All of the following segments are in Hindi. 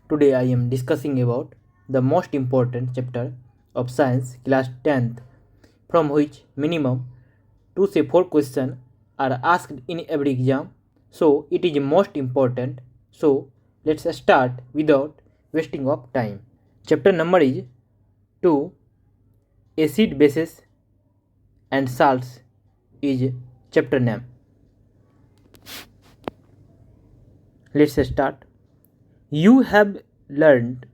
Today I am discussing about the most important chapter of science class 10th, from which minimum 2 say 4 questions are asked in every exam. So it is most important. So let's start without wasting of time. Chapter number is 2, acid bases and salts is chapter name. Let's start. You have learned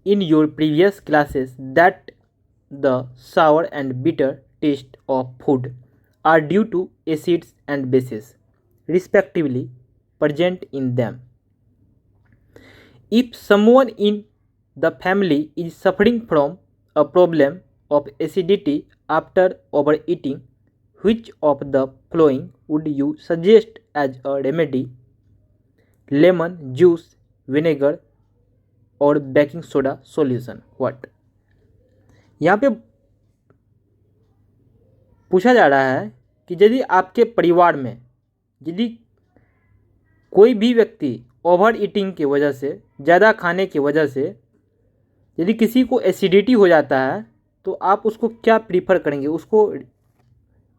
in your previous classes that the sour and bitter taste of food are due to acids and bases, respectively, present in them. If someone in the family is suffering from a problem of acidity after overeating, which of the following would you suggest as a remedy? Lemon juice, vinegar, और बेकिंग सोडा सॉल्यूशन व्हाट। यहाँ पे पूछा जा रहा है कि यदि आपके परिवार में यदि कोई भी व्यक्ति ओवर ईटिंग की वजह से, ज़्यादा खाने की वजह से यदि किसी को एसिडिटी हो जाता है तो आप उसको क्या प्रीफर करेंगे,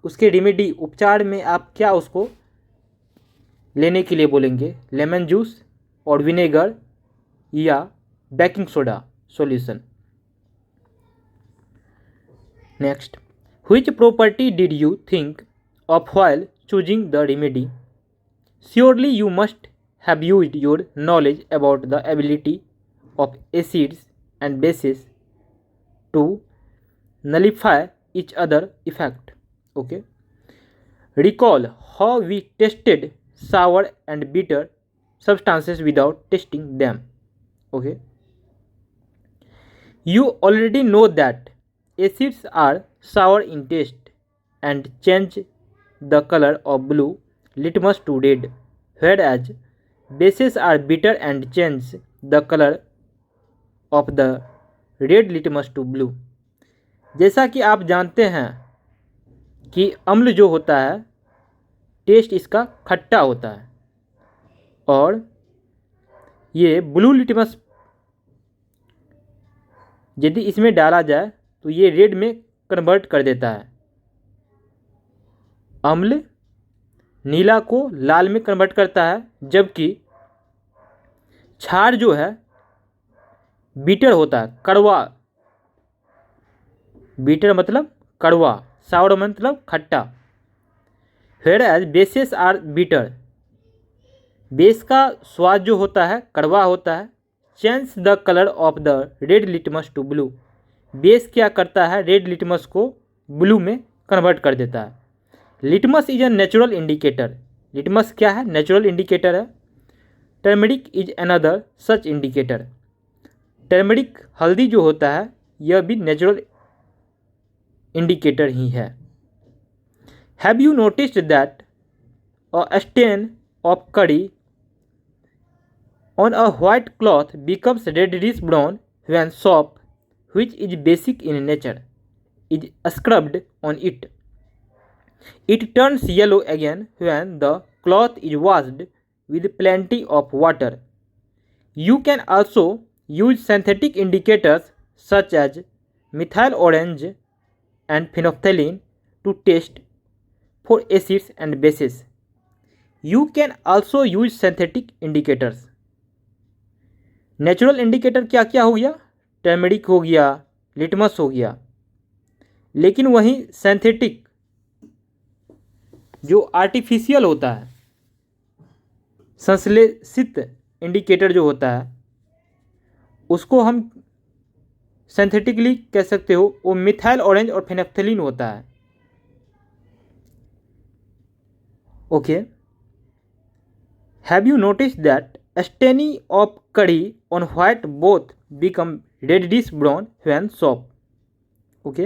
उसके रेमेडी उपचार में आप क्या उसको लेने के लिए बोलेंगे? लेमन जूस और विनेगर या baking soda solution. Next, which property did you think of while choosing the remedy? Surely you must have used your knowledge about the ability of acids and bases to nullify each other effect. Okay. Recall how we tested sour and bitter substances without testing them. Okay. You already know that acids are sour in taste and change the color of blue litmus to red, whereas bases are bitter and change the color of the red litmus to blue. जैसा कि आप जानते हैं कि अम्ल जो होता है टेस्ट इसका खट्टा होता है और ये ब्लू लिटमस यदि इसमें डाला जाए तो ये रेड में कन्वर्ट कर देता है। अम्ल नीला को लाल में कन्वर्ट करता है, जबकि क्षार जो है बीटर होता है, कड़वा। बीटर मतलब कड़वा, साउर मतलब खट्टा। Whereas bases are bitter, base का स्वाद जो होता है कड़वा होता है। Change the colour of the red litmus to blue, base क्या करता है रेड लिटमस को ब्लू में कन्वर्ट कर देता है। Litmus is a natural indicator, litmus क्या है? नेचुरल इंडिकेटर है। Turmeric is another such indicator, turmeric हल्दी जो होता है यह भी नेचुरल इंडिकेटर ही है। Have you noticed that a stain of curry on a white cloth becomes reddish brown when soap, which is basic in nature, is scrubbed on it. It turns yellow again when the cloth is washed with plenty of water. You can also use synthetic indicators such as methyl orange and phenolphthalein to test for acids and bases. You can also use synthetic indicators. Natural indicator क्या क्या हो गया? टर्मरिक हो गया, लिटमस हो गया, लेकिन वहीं सिंथेटिक जो आर्टिफिशियल होता है, संश्लेषित इंडिकेटर जो होता है उसको हम सिंथेटिकली कह सकते हो, वो मिथाइल ऑरेंज और फेनोल्फथलीन होता है। Okay, have you notice that staining of curry on white both become reddish brown when soaked. Okay,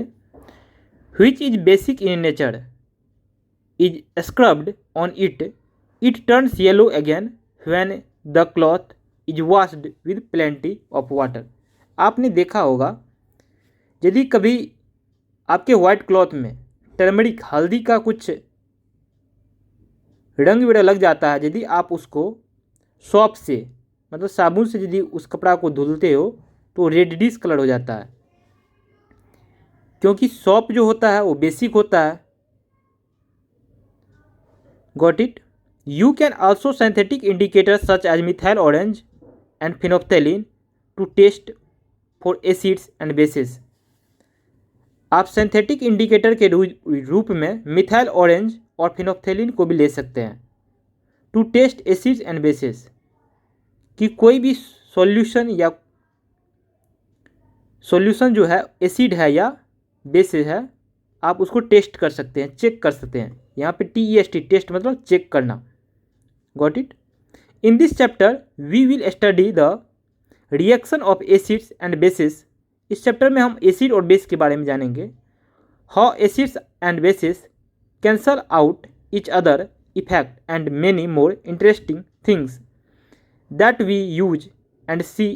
which is basic in nature, is scrubbed on it. It turns yellow again when the cloth is washed with plenty of water. आपने देखा होगा यदि कभी आपके वाइट क्लॉथ में टर्मरिक हल्दी का कुछ रंग वगैरह लग जाता है, यदि आप उसको सॉप से मतलब साबुन से यदि उस कपड़ा को धुलते हो तो रेडिश कलर हो जाता है, क्योंकि सॉप जो होता है वो बेसिक होता है। Got it. You can also synthetic indicator such as methyl orange and phenolphthalein to test for acids and bases. आप सिंथेटिक इंडिकेटर के रूप में मिथाइल ऑरेंज और फिनोप्थेलिन को भी ले सकते हैं to test acids and bases, कि कोई भी सॉल्यूशन जो है एसिड है या बेसिस है, आप उसको टेस्ट कर सकते हैं, चेक कर सकते हैं। यहाँ पे TEST टेस्ट मतलब चेक करना। Got it. In this chapter we will study the reaction of acids and bases. इस चैप्टर में हम एसिड और बेस के बारे में जानेंगे। How acids and bases cancel out each other effect and many more interesting things that we use and see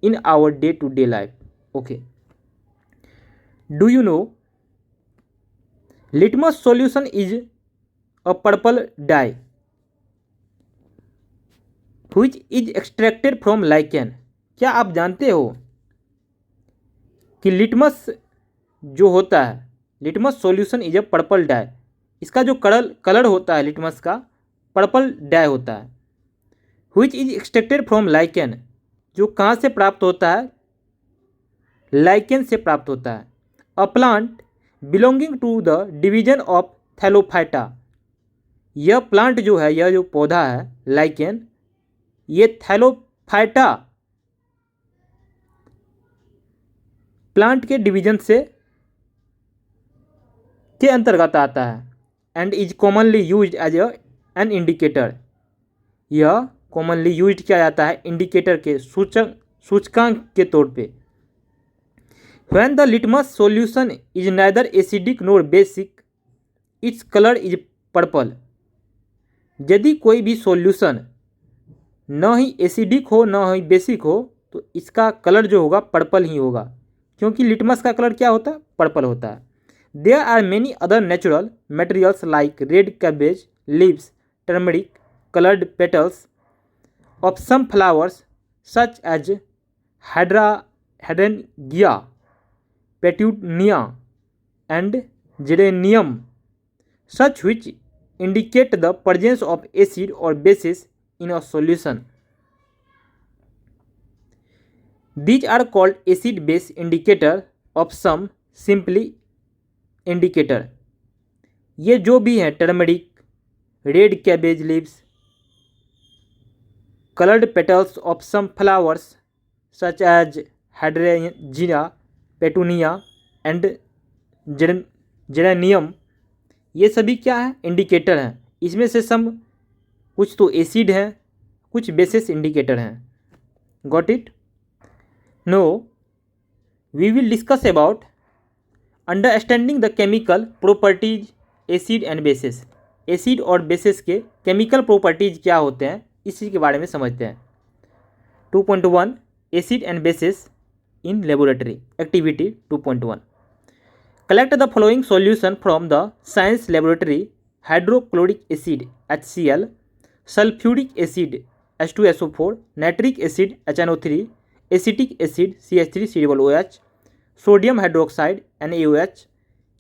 in our day-to-day life. Okay. Do you know litmus solution is a purple dye which is extracted from lichen. क्या आप जानते हो कि लिटमस जो होता है, litmus solution is a purple dye, इसका जो कलर होता है लिटमस का पर्पल डाई होता है। Which is extracted from lichen, जो कहाँ से प्राप्त होता है, लाइकेन से प्राप्त होता है। A plant belonging to the division of thallophyta, यह प्लांट जो है, यह जो पौधा है लाइकेन, ये थैलोफाइटा प्लांट के डिवीजन से के अंतर्गत आता है। And is commonly used as an indicator, यह कॉमनली यूज्ड किया जाता है इंडिकेटर के सूचकांक के तौर पे। When the litmus solution is neither acidic nor basic its colour is purple, यदि कोई भी सॉल्यूशन न ही एसिडिक हो न ही बेसिक हो तो इसका कलर जो होगा पर्पल ही होगा, क्योंकि लिटमस का कलर क्या होता है, पर्पल होता है। There are many other natural materials like red cabbage leaves, turmeric, colored petals of some flowers such as hydrangea, petunia, and geranium, such which indicate the presence of acid or bases in a solution. These are called acid-base indicator of some simply indicator. ये जो भी हैं turmeric, red cabbage leaves, coloured petals of some flowers such as hydrangea, petunia and geranium, ये सभी क्या है, इंडिकेटर हैं। इसमें से सम कुछ तो एसिड हैं, कुछ बेसिस इंडिकेटर हैं। Got it. No we will discuss about understanding the chemical properties acid and bases. Acid और बेसिस के केमिकल प्रॉपर्टीज क्या होते हैं, इसी के बारे में समझते हैं। 2.1 acid and bases in laboratory activity 2.1 collect the following solution from the science laboratory. Hydrochloric acid HCl, sulphuric acid H2SO4, nitric acid HNO3, acetic acid CH3COOH, sodium hydroxide NaOH,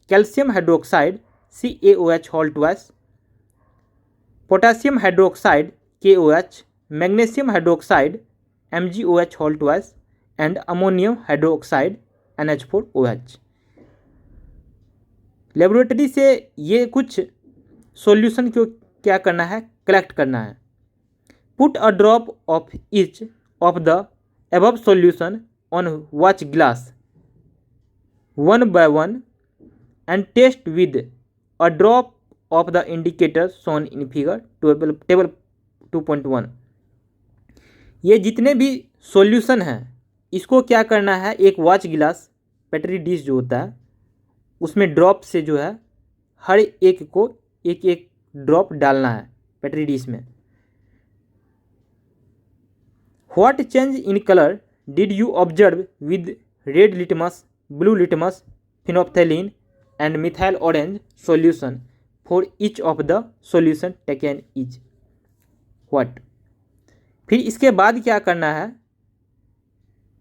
calcium hydroxide CaOH whole twice, potassium hydroxide KOH, magnesium hydroxide MgOH whole twice and ammonium hydroxide NH4OH। Laboratory से ये कुछ सॉल्यूशन को क्या करना है, कलेक्ट करना है। Put a drop of each of the above solution on watch glass one by one and test with a drop of the indicator shown in figure table 2.1। ये जितने भी सॉल्यूशन हैं इसको क्या करना है, एक वॉच गिलास पेट्री डिश जो होता है उसमें ड्रॉप से जो है हर एक को एक एक ड्रॉप डालना है पेट्री डिश में। What change in colour did you observe with red litmus, blue litmus, phenolphthalein and methyl orange solution for each of the solution taken is what? फिर इसके बाद क्या करना है,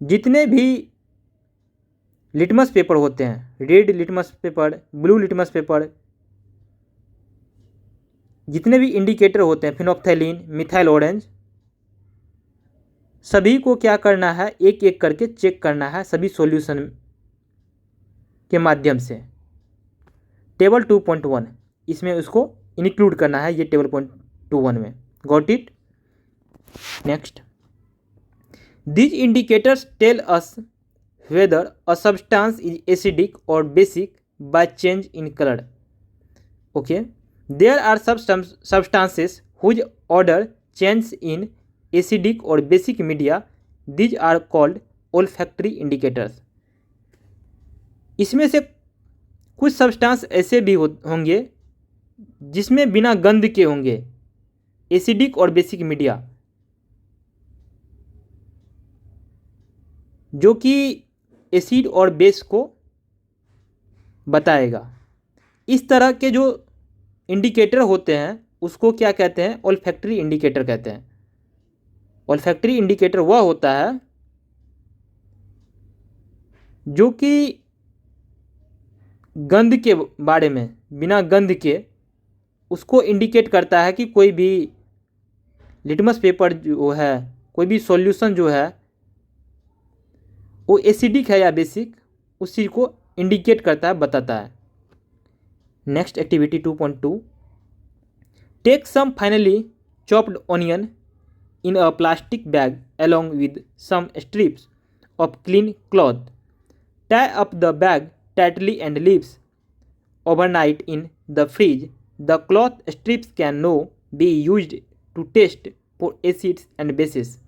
जितने भी लिटमस पेपर होते हैं, red litmus paper, blue litmus paper, जितने भी इंडिकेटर होते हैं, फिनोप्थेलिन, मिथाइल ऑरेंज, सभी को क्या करना है, एक एक करके चेक करना है सभी सॉल्यूशन के माध्यम से। टेबल 2.1 इसमें उसको इंक्लूड करना है, ये टेबल 2.1 में। Got it? Next, these indicators tell us whether a substance is acidic or basic by change in color. Okay, there are substances whose odor changes in acidic or basic media. These are called olfactory indicators. इसमें से कुछ सब्सटेंस ऐसे भी होंगे जिसमें बिना गंध के होंगे, एसिडिक और बेसिक मीडिया, जो कि एसिड और बेस को बताएगा। इस तरह के जो इंडिकेटर होते हैं उसको क्या कहते हैं, ओल्फैक्टरी इंडिकेटर कहते हैं। ओल्फैक्टरी इंडिकेटर वह होता है जो कि गंध के बारे में, बिना गंध के उसको इंडिकेट करता है कि कोई भी लिटमस पेपर जो है, कोई भी सॉल्यूशन जो है वो एसिडिक है या बेसिक, उस चीज़ को इंडिकेट करता है, बताता है। Next activity 2.2, take some finely chopped onion in a plastic bag along with some strips of clean cloth. Tie up the bag tightly and leaves overnight in the fridge. The cloth strips can now be used to test for acids and bases.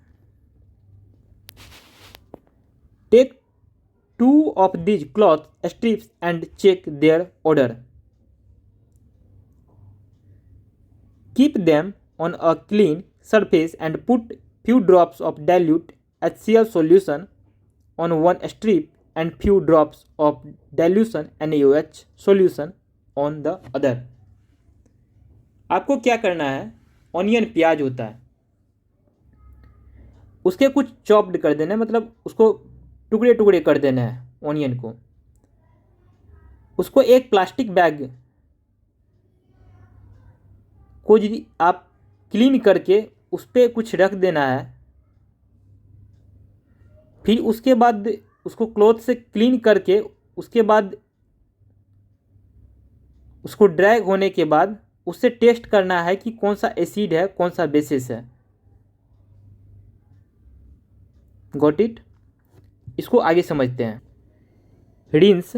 Take 2 of these cloth strips and check their odor. Keep them on a clean surface and put few drops of dilute HCl solution on one strip and few drops of dilution NaOH solution on the other. आपको क्या करना है, ऑनियन प्याज होता है, उसके कुछ चॉप्ड कर देना है, मतलब उसको टुकड़े टुकड़े कर देना है ऑनियन को। उसको एक प्लास्टिक बैग को यदि आप क्लीन करके उस पर कुछ रख देना है, फिर उसके बाद उसको क्लॉथ से क्लीन करके उसके बाद उसको ड्राई होने के बाद उससे टेस्ट करना है कि कौन सा एसिड है, कौन सा बेसिस है। Got it? इसको आगे समझते हैं। Rinse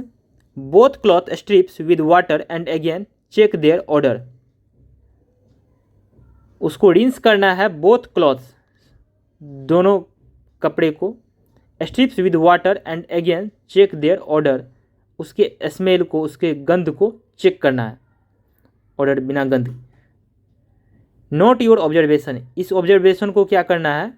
both cloth strips with water and again check their odour. उसको रिंस करना है, बोथ क्लॉथ्स, दोनों कपड़े को, strips with water and again check their odour, उसके स्मेल को, उसके गंध को चेक करना है, ऑर्डर बिना गंध। नोट योर ऑब्जर्वेशन, इस ऑब्जर्वेशन को क्या करना है,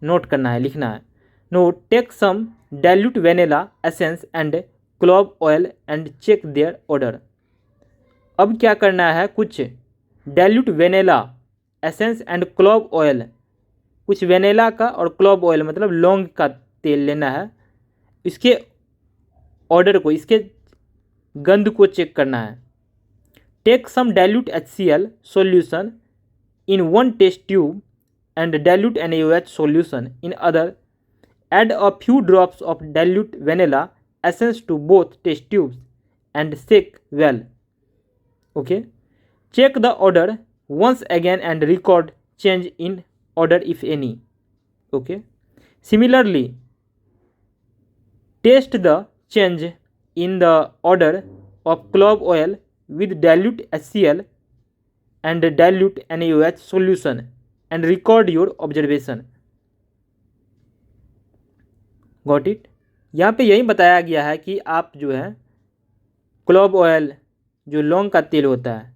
नोट करना है, लिखना है। Note, take some dilute vanilla essence and clove oil and check their odour. अब क्या करना है, कुछ dilute vanilla essence and clove oil, कुछ वेनिला का और क्लोव ऑयल मतलब लौंग का तेल लेना है, इसके ऑर्डर को, इसके गंध को चेक करना है। Take some dilute HCl solution in one test tube and dilute NaOH solution in other. Add a few drops of dilute vanilla essence to both test tubes and shake well. Okay. Check the order once again and record change in order if any. Okay. Similarly, test the change in the order of clove oil with dilute HCl and dilute NaOH solution and record your observation. Got it? यहाँ पे यही बताया गया है कि आप जो है क्लोव ऑयल, जो लौंग का तेल होता है,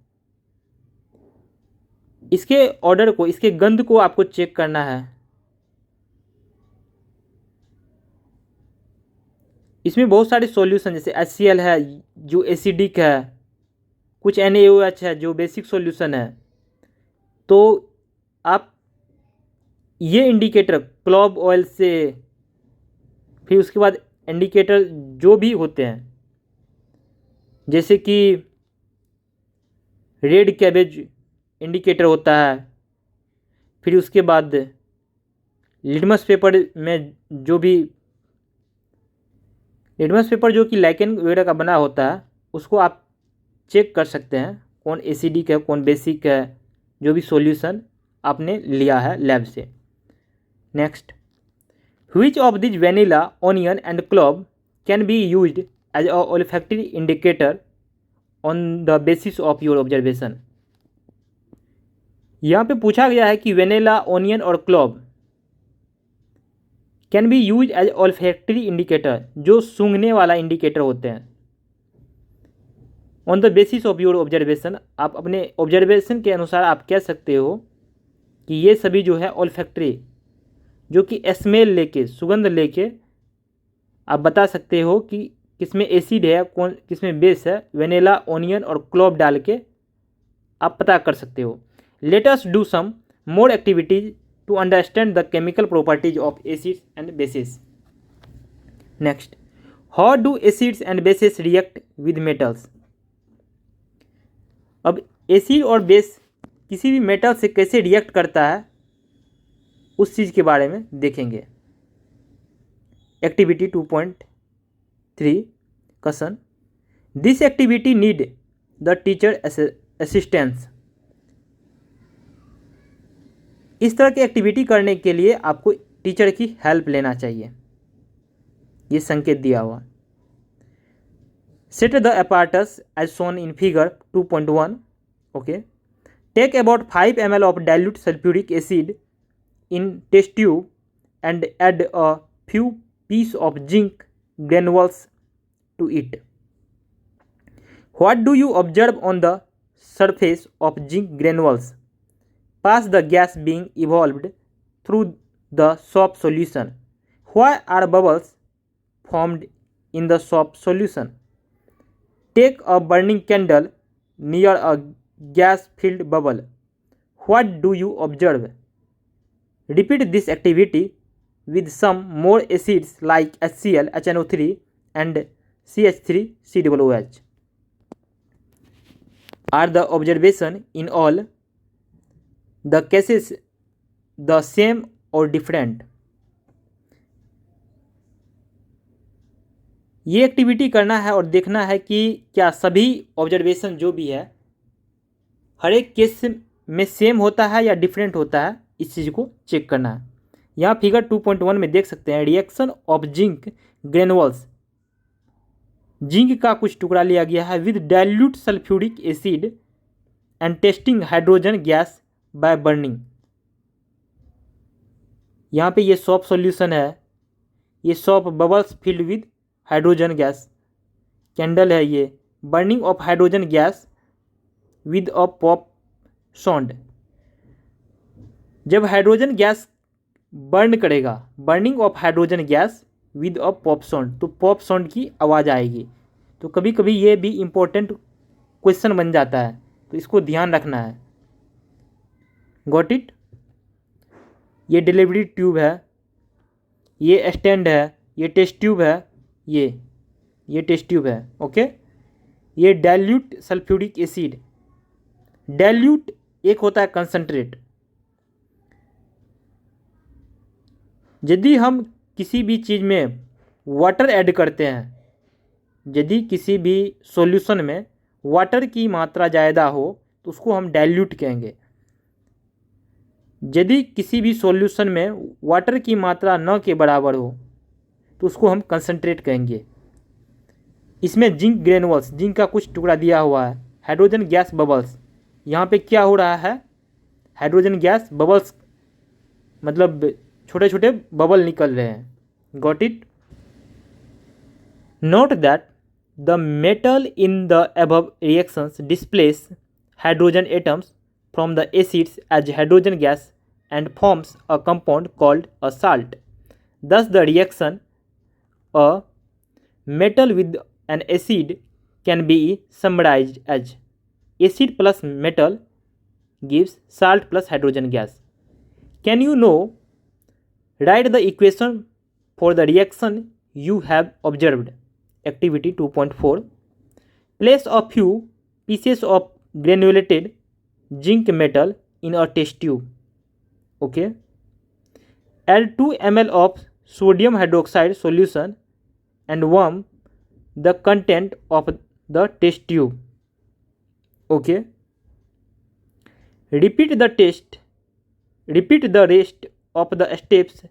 इसके ऑर्डर को, इसके गंध को आपको चेक करना है। इसमें बहुत सारे सॉल्यूशन, जैसे HCl है जो एसिडिक है, कुछ NaOH है जो बेसिक सॉल्यूशन है। तो आप ये इंडिकेटर क्लॉव ऑयल से, फिर उसके बाद इंडिकेटर जो भी होते हैं जैसे कि रेड कैबेज इंडिकेटर होता है, फिर उसके बाद लिटमस पेपर में जो भी लिटमस पेपर जो कि लाइकेन वगैरह का बना होता है उसको आप चेक कर सकते हैं कौन एसिडिक है कौन बेसिक है, जो भी सॉल्यूशन आपने लिया है लैब से। Next, which of this vanilla onion and clove can be used as a olfactory indicator on the basis of your observation. यहाँ पे पूछा गया है कि वेनिला ऑनियन और clove can be use as olfactory indicator, जो सूंघने वाला इंडिकेटर होते हैं, on the basis of your observation. आप अपने ऑब्जर्वेशन के अनुसार आप कह सकते हो कि ये सभी जो है olfactory, जो कि स्मेल लेके सुगंध लेके आप बता सकते हो कि किसमें एसिड है कौन किसमें बेस है, वेनिला ऑनियन और क्लॉव डाल के आप पता कर सकते हो। Let us do some more activities to understand the chemical properties of acids and bases. Next, how do acids and bases react with metals? अब एसिड और बेस किसी भी मेटल से कैसे रिएक्ट करता है उस चीज़ के बारे में देखेंगे। Activity 2.3 question, this activity need the teacher assistance. इस तरह की एक्टिविटी करने के लिए आपको टीचर की हेल्प लेना चाहिए, ये संकेत दिया हुआ। Set the apparatus as shown in figure 2.1. Okay, take about 5 ml of dilute sulfuric acid in test tube and add a few piece of zinc granules to it. What do you observe on the surface of zinc granules past the gas being evolved through the soap solution? Why are bubbles formed in the soap solution? Take a burning candle near a gas-filled bubble. What do you observe? Repeat this activity with some more acids like HCl, HNO3 and CH3COOH. Are the observation in all the cases the same or different? ये एक्टिविटी करना है और देखना है कि क्या सभी ऑब्जर्वेशन जो भी है हर एक केस में सेम होता है या डिफरेंट होता है, इस चीज़ को चेक करना है। यहाँ फिगर 2.1 में देख सकते हैं reaction of zinc granules, zinc का कुछ टुकड़ा लिया गया है with dilute sulphuric acid and testing hydrogen gas by burning. यहाँ पे ये सॉप सॉल्यूशन है, ये shop bubbles filled with hydrogen gas, candle है ये, burning of hydrogen gas with a pop sound. जब हाइड्रोजन गैस बर्न करेगा, burning of hydrogen gas with a pop sound, तो पॉप साउंड की आवाज़ आएगी। तो कभी कभी ये भी इम्पोर्टेंट क्वेश्चन बन जाता है, तो इसको ध्यान रखना है। Got it? ये डिलीवरी ट्यूब है, ये स्टैंड है, ये टेस्ट ट्यूब है, ये टेस्ट ट्यूब है। ओके, ये डाइल्यूट सल्फ्यूरिक एसिड, डाइल्यूट एक होता है कंसंट्रेट। यदि हम किसी भी चीज़ में वाटर ऐड करते हैं, यदि किसी भी सॉल्यूशन में वाटर की मात्रा ज़्यादा हो तो उसको हम डाइल्यूट कहेंगे। यदि किसी भी सॉल्यूशन में वाटर की मात्रा न के बराबर हो तो उसको हम कंसंट्रेट कहेंगे। इसमें जिंक ग्रेनुअल्स, जिंक का कुछ टुकड़ा दिया हुआ है, हाइड्रोजन गैस बबल्स, यहाँ पे क्या हो रहा है, हाइड्रोजन गैस बबल्स मतलब छोटे छोटे बबल निकल रहे हैं। Got it? Note that the metal in the above reactions displace hydrogen atoms from the acids as hydrogen gas and forms a compound called a salt. Thus the reaction a metal with an acid can be summarized as acid plus metal gives salt plus hydrogen gas. Can you know Write the equation for the reaction you have observed. Activity 2.4. Place a few pieces of granulated zinc metal in a test tube. Okay. Add 2 ml of sodium hydroxide solution and warm the content of the test tube. Okay. Repeat the rest of the steps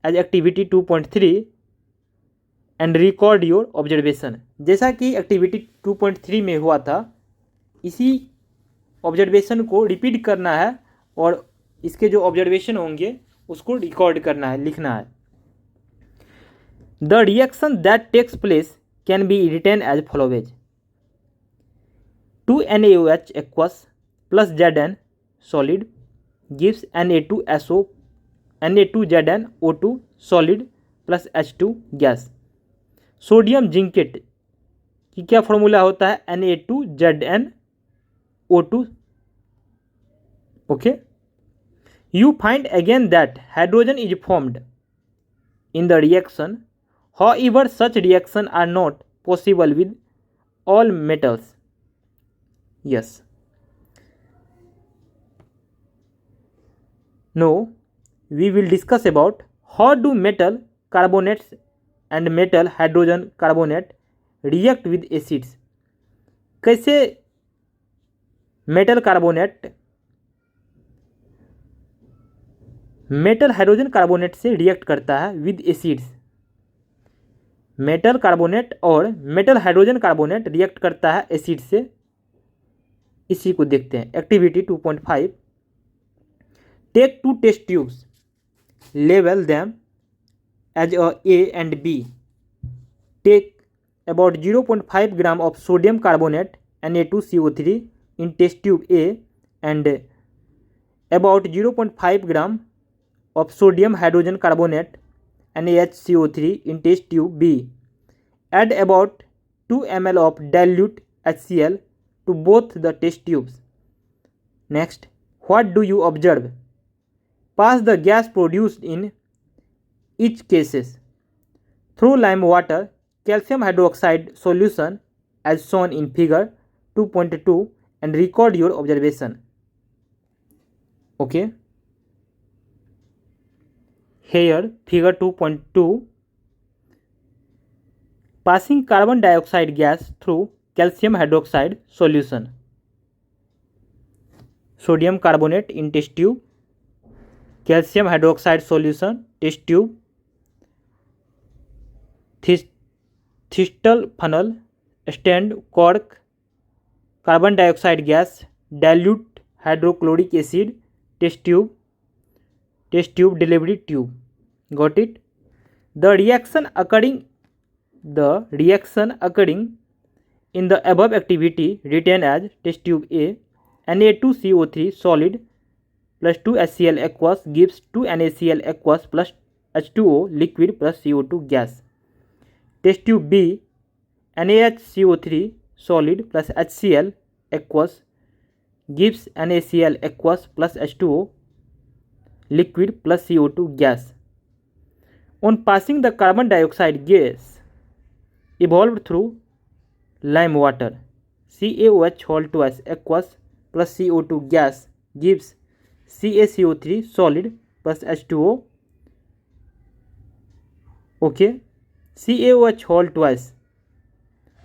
as activity 2.3 and record your observation. जैसा कि एक्टिविटी 2.3 में हुआ था, इसी ऑब्जर्वेशन को रिपीट करना है और इसके जो ऑब्जर्वेशन होंगे उसको रिकॉर्ड करना है, लिखना है. The reaction that takes place can be written as follows. 2 NaOH aqueous plus Zn solid gives Na2ZnO2 solid plus H2 gas. Sodium zincate की क्या फॉर्मूला होता है? Na2ZnO2. Okay. You find again that hydrogen is formed in the reaction. However, such reactions are not possible with all metals. Yes. Now, we will discuss about how do metal carbonates and metal hydrogen carbonate react with acids. कैसे metal carbonate metal hydrogen carbonate से रिएक्ट करता है विद एसिड्स. मेटल कार्बोनेट और मेटल हाइड्रोजन कार्बोनेट रिएक्ट करता है एसिड से. इसी को देखते हैं. Activity 2.5. Take 2 test tubes, label them as A and B. Take about 0.5 gram of sodium carbonate Na2CO3 in test tube A and about 0.5 gram of sodium hydrogen carbonate NaHCO3 in test tube B. Add about 2 ml of dilute HCl to both the test tubes. Next, what do you observe? Pass the gas produced in each cases through lime water calcium hydroxide solution as shown in figure 2.2 and record your observation. Okay. Here figure 2.2. Passing carbon dioxide gas through calcium hydroxide solution. Sodium carbonate in test tube, calcium hydroxide solution test tube, thistle funnel, stand, cork, carbon dioxide gas, dilute hydrochloric acid, test tube, delivery tube. Got it? The reaction occurring in the above activity written as test tube A, Na2CO3 solid plus 2 HCl aqueous gives 2 NaCl aqueous plus H2O liquid plus CO2 gas. Test tube B, NaHCO3 solid plus HCl aqueous gives NaCl aqueous plus H2O liquid plus CO2 gas. On passing the carbon dioxide gas evolved through lime water, CaOH whole twice aqueous plus CO2 gas gives CaCO3 solid plus H2O. Okay. CaOH whole twice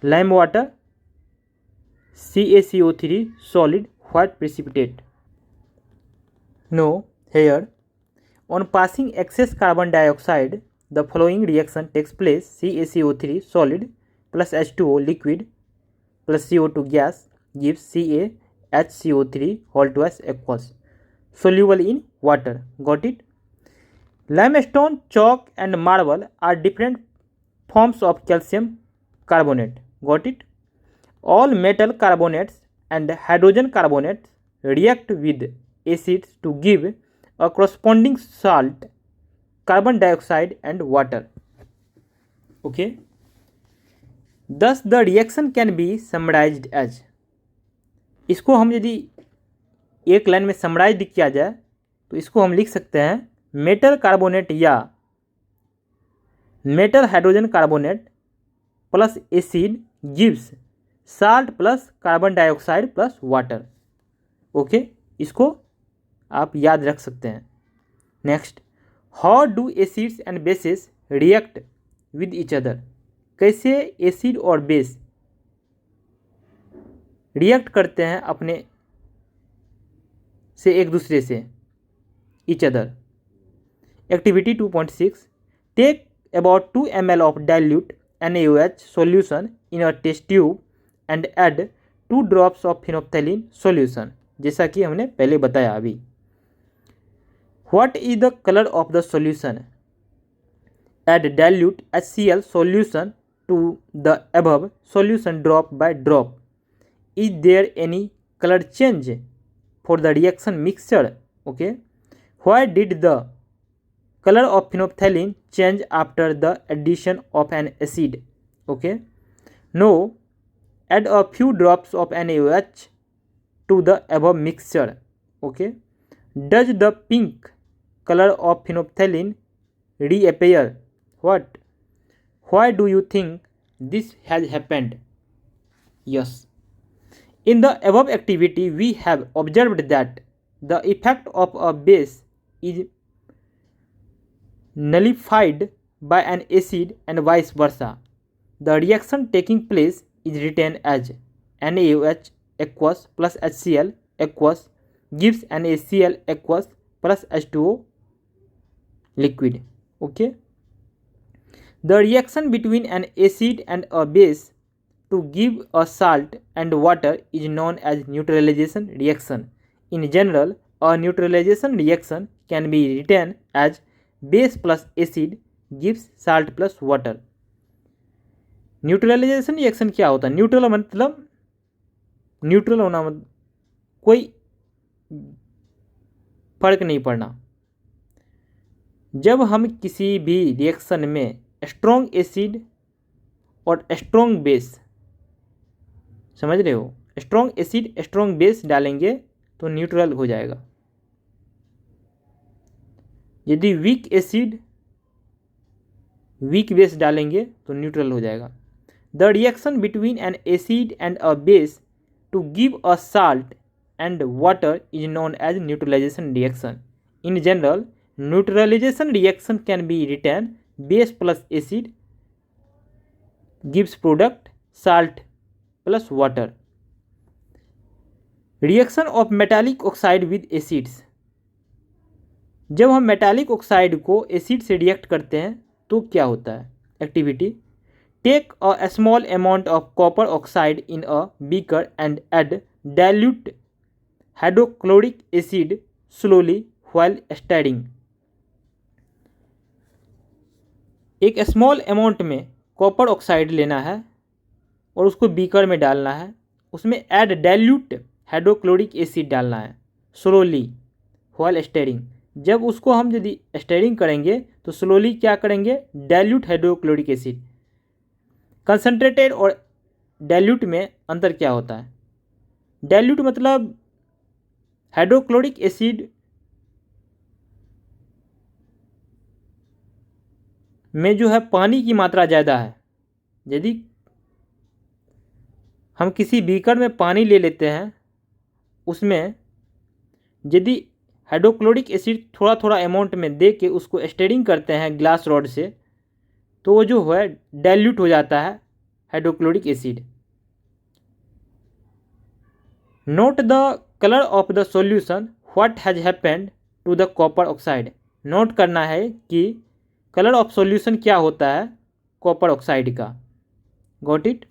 lime water, CaCO3 solid white precipitate. Now here, on passing excess carbon dioxide, the following reaction takes place. CaCO3 solid plus H2O liquid plus CO2 gas gives CaHCO3 whole twice aqueous soluble in water. Got it? Limestone, chalk and marble are different forms of calcium carbonate. Got it? All metal carbonates and hydrogen carbonates react with acids to give a corresponding salt, carbon dioxide and water. Okay. Thus the reaction can be summarized as. इसको हम यदि एक लाइन में समराइज किया जाए तो इसको हम लिख सकते हैं मेटल कार्बोनेट या metal hydrogen carbonate plus acid gives salt plus carbon dioxide plus water. Okay, इसको आप याद रख सकते हैं। Next, how do acids and bases react with each other. कैसे एसिड और बेस रिएक्ट करते हैं अपने से, एक दूसरे से, each other. Activity 2.6, take about 2 ml of dilute NaOH solution in a test tube and add 2 drops of phenolphthalein solution, जैसा कि हमने पहले बताया अभी। What is the color of the solution? Add dilute HCl solution to the above solution drop by drop. Is there any color change for the reaction mixture? Okay. Why did the color of phenolphthalein change after the addition of an acid? Okay. No. Add a few drops of NaOH to the above mixture. Okay. Does the pink color of phenolphthalein reappear? What? Why do you think this has happened? Yes. In the above activity, we have observed that the effect of a base is nullified by an acid and vice versa. The reaction taking place is written as NaOH aqueous plus HCl aqueous gives NaCl aqueous plus H2O liquid. Okay. The reaction between an acid and a base to give a salt and water is known as neutralization reaction. In general, a neutralization reaction can be written as base plus acid gives salt plus water. Neutralisation reaction क्या होता है? न्यूट्रल मतलब न्यूट्रल होना, मतलब कोई फर्क नहीं पड़ना। जब हम किसी भी रिएक्शन में स्ट्रॉन्ग एसिड और स्ट्रॉन्ग बेस, समझ रहे हो, स्ट्रॉन्ग एसिड स्ट्रॉन्ग बेस डालेंगे तो न्यूट्रल हो जाएगा। यदि वीक एसिड वीक बेस डालेंगे तो न्यूट्रल हो जाएगा। The reaction between an acid and a base to give a salt and water is known as neutralisation reaction. In general, neutralisation reaction can be written base plus acid gives product salt plus water. Reaction of metallic oxide with acids. जब हम मेटालिक ऑक्साइड को एसिड से रिएक्ट करते हैं तो क्या होता है? Activity, take a small amount of copper oxide in a beaker and add dilute hydrochloric acid slowly while stirring. एक स्मॉल अमाउंट में कॉपर ऑक्साइड लेना है और उसको बीकर में डालना है, उसमें ऐड डाइल्यूट हाइड्रोक्लोरिक एसिड डालना है स्लोली व्हाइल स्टेरिंग। जब उसको हम यदि स्टेरिंग करेंगे तो स्लोली क्या करेंगे? Dilute hydrochloric acid. कंसनट्रेटेड और डाइल्यूट में अंतर क्या होता है? डाइल्यूट मतलब हाइड्रोक्लोरिक एसिड में जो है पानी की मात्रा ज़्यादा है। यदि हम किसी बीकर में पानी ले लेते हैं, उसमें यदि हाइड्रोक्लोरिक एसिड थोड़ा थोड़ा अमाउंट में दे के उसको स्टेरिंग करते हैं ग्लास रॉड से, तो वो जो है डाइल्यूट हो जाता है hydrochloric acid. Note the colour of the solution, what has happened to the copper oxide. Note करना है कि कलर ऑफ सॉल्यूशन क्या होता है कॉपर ऑक्साइड का। Got it?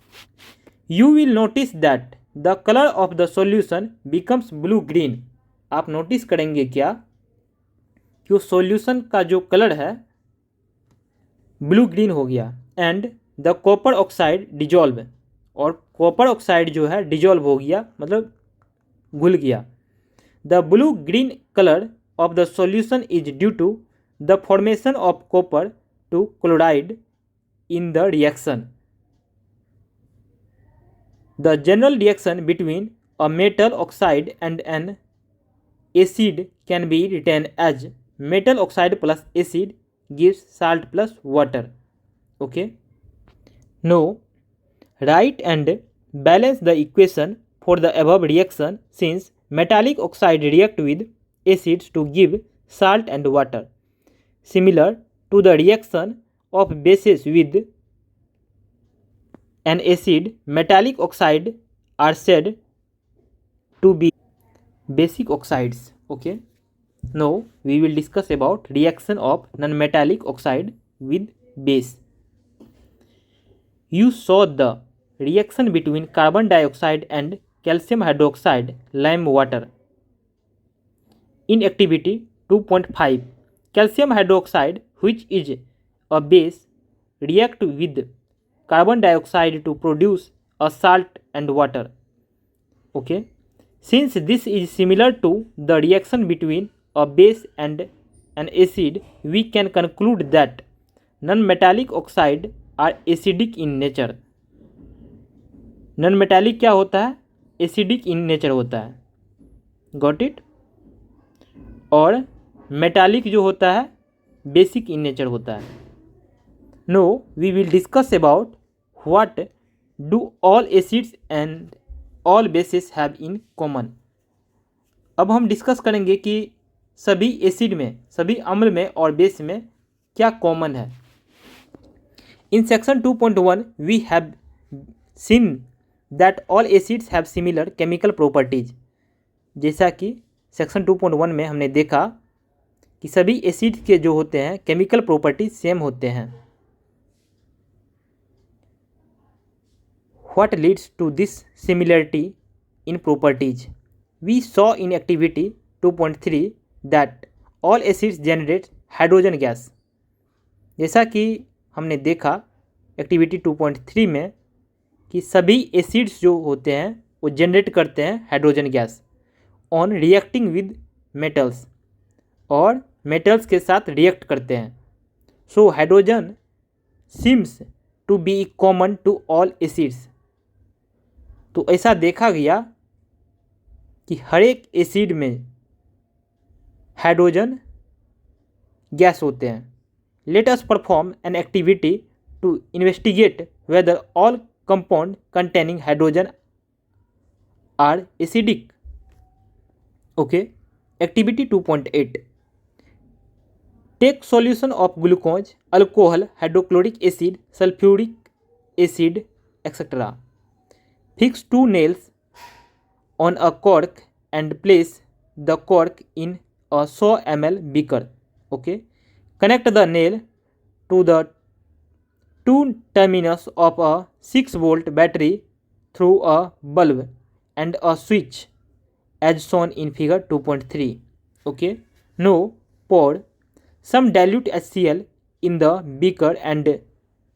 You will notice that the colour of the solution becomes blue green. आप नोटिस करेंगे क्या कि उस सॉल्यूशन का जो कलर है ब्लू ग्रीन हो गया। And the copper oxide dissolve, और कॉपर ऑक्साइड जो है डिजॉल्व हो गया, मतलब घुल गया। The blue green colour of the solution is due to the formation of copper two chloride in the reaction. The general reaction between a metal oxide and an acid can be written as metal oxide plus acid gives salt plus water. Okay, now write and balance the equation for the above reaction, since metallic oxide react with acids to give salt and water, similar to the reaction of bases with an acid. Metallic oxide are said to be basic oxides. Okay, now we will discuss about reaction of non-metallic oxide with base. You saw the reaction between carbon dioxide and calcium hydroxide lime water. In activity 2.5, calcium hydroxide, which is a base, react with carbon dioxide to produce a salt and water. Okay, since this is similar to the reaction between a base and an acid, we can conclude that non-metallic oxide are acidic in nature. non-metallic क्या होता है? एसिडिक इन नेचर होता है. Got it. और मेटालिक जो होता है बेसिक इन नेचर होता है. No we will discuss about what do all acids and all bases have in common. अब हम डिस्कस करेंगे कि सभी एसिड में, सभी अम्ल में और बेस में क्या कॉमन है. In section 2.1 we have seen that all acids have similar chemical properties. जैसा कि सेक्शन 2.1 में हमने देखा कि सभी एसिड के जो होते हैं केमिकल प्रॉपर्टीज सेम होते हैं. What leads to this similarity in properties? We saw in activity 2.3 that all acids generate hydrogen gas. जैसा कि हमने देखा एक्टिविटी 2.3 में कि सभी एसिड्स जो होते हैं वो जनरेट करते हैं hydrogen gas on reacting with metals, और मेटल्स के साथ रिएक्ट करते हैं. So hydrogen seems to be common to all acids. तो ऐसा देखा गया कि हर एक एसिड में हाइड्रोजन गैस होते हैं. Let us perform an activity to investigate whether all compound containing hydrogen are acidic. Okay, activity 2.8. Take solution of glucose, alcohol, hydrochloric acid, sulphuric acid etcetera. Fix 2 nails on a cork and place the cork in a 100 ml beaker. Okay, connect the nail to the two terminus of a 6-volt battery through a bulb and a switch as shown in figure 2.3. Okay, now pour some dilute HCl in the beaker and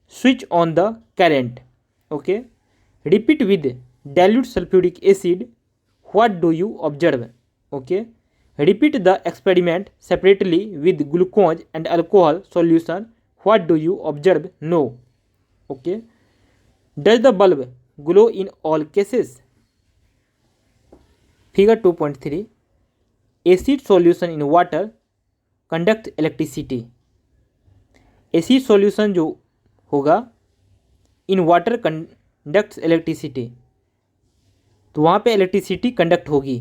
switch on the current. Okay, repeat with dilute sulfuric acid. What do you observe? Okay, repeat the experiment separately with glucose and alcohol solution. What do you observe? No. Okay, does the bulb glow in all cases? Figure 2.3. acid solution in water conduct electricity. acid solution जो होगा in water कंडक्ट्स इलेक्ट्रिसिटी, तो वहाँ पे इलेक्ट्रिसिटी कंडक्ट होगी.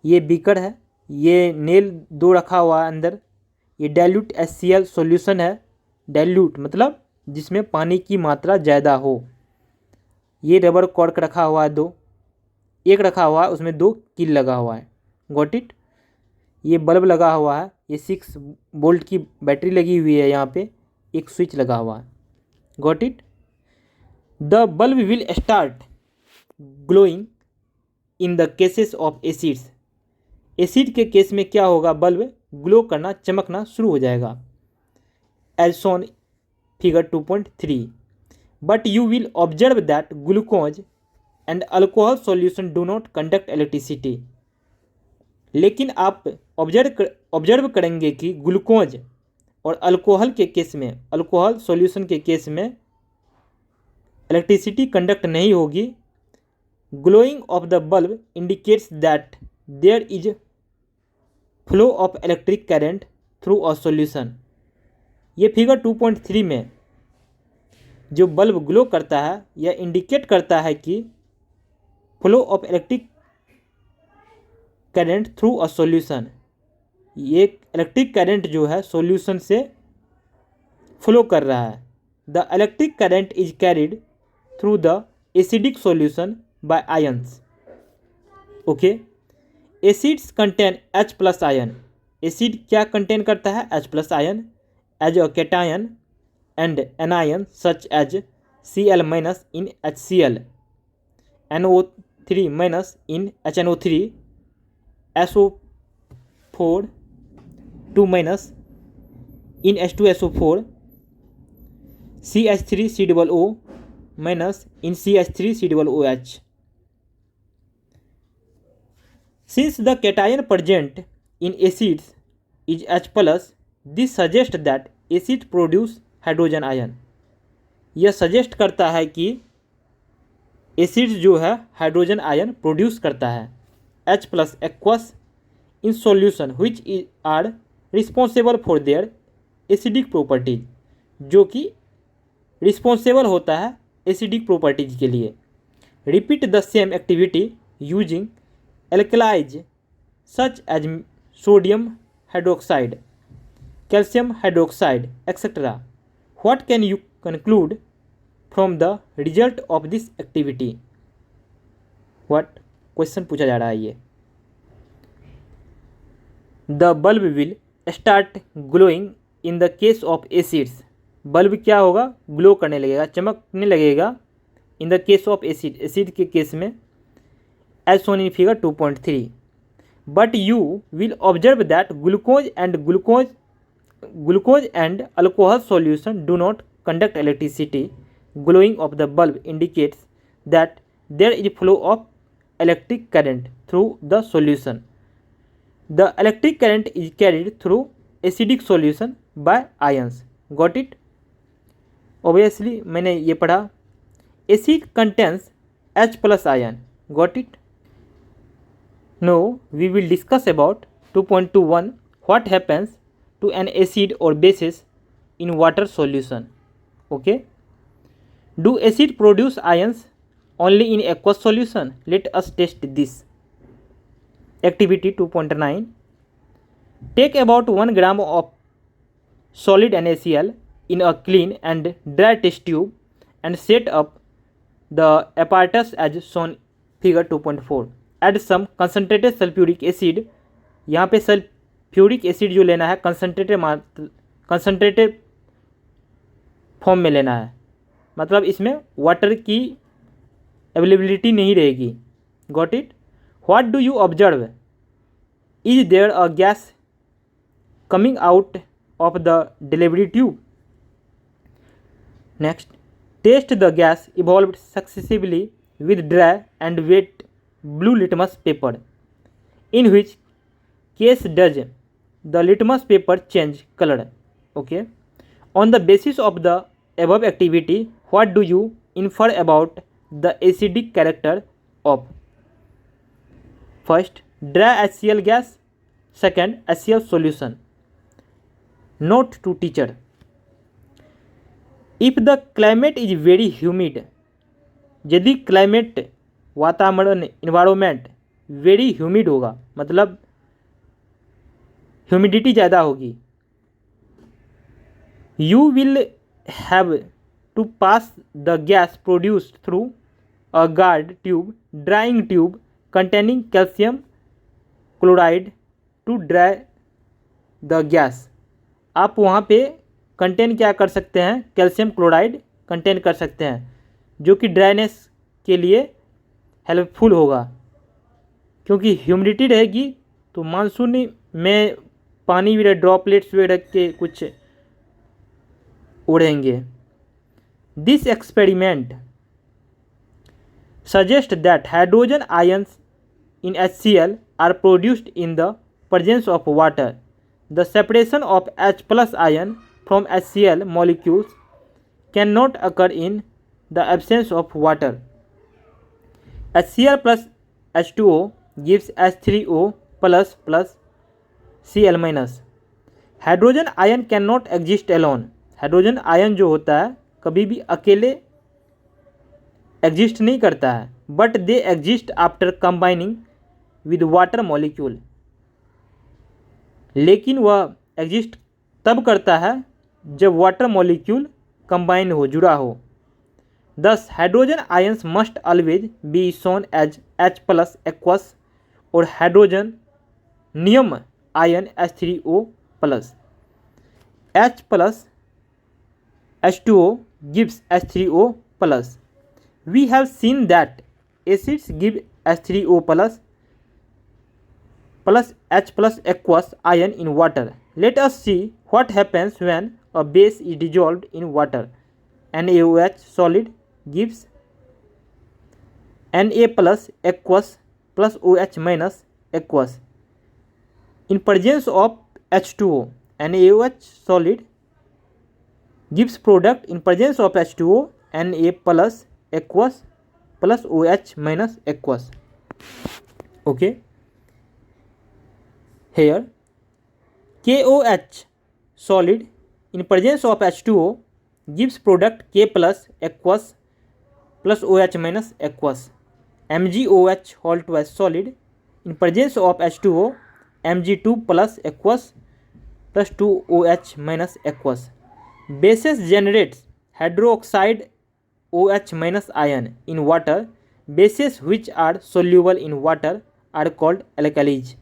ये बीकर है, ये नेल 2 रखा हुआ है अंदर, ये डाइल्यूट HCl सॉल्यूशन है. डाइल्यूट मतलब जिसमें पानी की मात्रा ज़्यादा हो. ये रबर कॉर्क रखा हुआ है 2, एक रखा हुआ है उसमें 2 कील लगा हुआ है. Got it. ये बल्ब लगा हुआ है, ये 6 वोल्ट की बैटरी लगी हुई है, यहाँ पे एक स्विच लगा हुआ है. Got it. The bulb will start glowing in the cases of acids. Acid के केस में क्या होगा, बल्ब ग्लो करना, चमकना शुरू हो जाएगा. As shown figure 2.3. But you will observe that glucose and alcohol solution do not conduct electricity. लेकिन आप ऑब्जर्व करेंगे कि ग्लूकोज और अल्कोहल के केस में, अल्कोहल सॉल्यूशन के केस में इलेक्ट्रिसिटी कंडक्ट नहीं होगी. Glowing of the bulb indicates that there is flow of electric current through a solution. ये फिगर 2.3 में जो बल्ब ग्लो करता है यह इंडिकेट करता है कि flow of electric current through a solution, ये इलेक्ट्रिक करंट जो है सॉल्यूशन से फ्लो कर रहा है। The electric current is carried through the acidic solution by ions. Okay, acids contain H plus ion. Acid क्या कंटेन करता है? H plus ion as a cation and anion such as Cl minus in HCl, NO3 minus in HNO3, SO4 2 minus in H2SO4, CH3 COO minus in CH3 COOH. Since the cation present in acids is H plus, this suggests that acid produce hydrogen ion. यह सजेस्ट करता है कि एसिड जो है हाइड्रोजन आयन प्रोड्यूस करता है। H plus aqueous in solution which are responsible for their acidic properties, जो कि रिस्पॉन्सिबल होता है एसिडिक प्रॉपर्टीज के लिए। Repeat the same activity using alkalis such as sodium hydroxide, calcium hydroxide etcetera. What can you conclude from the result of this activity? What question पूछा जा रहा है ये। The bulb will start glowing in the case of acids. Bulb क्या होगा? ग्लो करने लगेगा, चमकने लगेगा। In the case of acid, acid के केस में, as shown in figure 2.3। But you will observe that glucose and alcohol solution do not conduct electricity. Glowing of the bulb indicates that there is flow of electric current through the solution. The electric current is carried through acidic solution by ions. Got it? Obviously मैंने ये पढ़ा। Acid contains H plus ion. Got it? Now we will discuss about 2.21 what happens to an acid or bases in water solution. Okay, do acid produce ions only in aqueous solution? Let us test this. Activity 2.9. Take about 1 gram of solid NaCl in a clean and dry test tube and set up the apparatus as shown figure 2.4. Add some concentrated sulfuric acid. यहाँ पे सल्फ्यूरिक एसिड जो लेना है कंसनट्रेटेड फॉर्म में लेना है, मतलब इसमें वाटर की अवेलेबिलिटी नहीं रहेगी। Got it? What do you observe? Is there a gas coming out of the delivery tube? Next, test the gas evolved successively with dry and wet blue litmus paper, in which case does the litmus paper change colour? Okay, on the basis of the above activity, what do you infer about the acidic character of? First, dry HCl gas. Second, HCl solution. Note to teacher: if the climate is very humid, यदि क्लाइमेट वातावरण इन्वायरमेंट वेरी ह्यूमिड होगा, मतलब ह्यूमिडिटी ज़्यादा होगी, you will have to pass the gas produced through a guard tube, drying tube containing calcium chloride to dry the gas. आप वहाँ पे कंटेन क्या कर सकते हैं? कैल्शियम क्लोराइड कंटेन कर सकते हैं, जो कि ड्राइनेस के लिए हेल्पफुल होगा, क्योंकि ह्यूमिडिटी रहेगी तो मानसून में पानी वगैरह ड्रॉपलेट्स वगैरह के कुछ उड़ेंगे। This experiment suggest that hydrogen ions in HCl are produced in the presence of water. The separation of H plus ion from HCl molecules cannot occur in the absence of water. HCl plus H2O gives H3O plus plus Cl minus. Hydrogen ion can not exist alone. Hydrogen ion जो होता है कभी भी अकेले एग्जिस्ट नहीं करता है, but they exist after combining with water molecule. लेकिन वह एग्जिस्ट तब करता है जब वाटर मॉलिक्यूल कंबाइन हो, जुड़ा हो। Thus, hydrogen ions must always be shown as H plus aqueous or hydrogenium ion H3O plus. H plus H2O gives H3O plus. We have seen that acids give H3O plus H plus aqueous ion in water. Let us see what happens when a base is dissolved in water. NaOH solid gives Na plus aqueous plus OH minus aqueous. In presence of H2O, NaOH solid gives product in presence of H2O, Na plus aqueous plus OH minus aqueous. Okay. Here KOH solid in presence of H2O gives product K plus aqueous plus OH minus aqueous. MgOH whole twice solid in presence of H2O, Mg2 plus aqueous plus 2OH minus aqueous. Bases generates hydroxide OH minus ion in water. Bases which are soluble in water are called alkalis.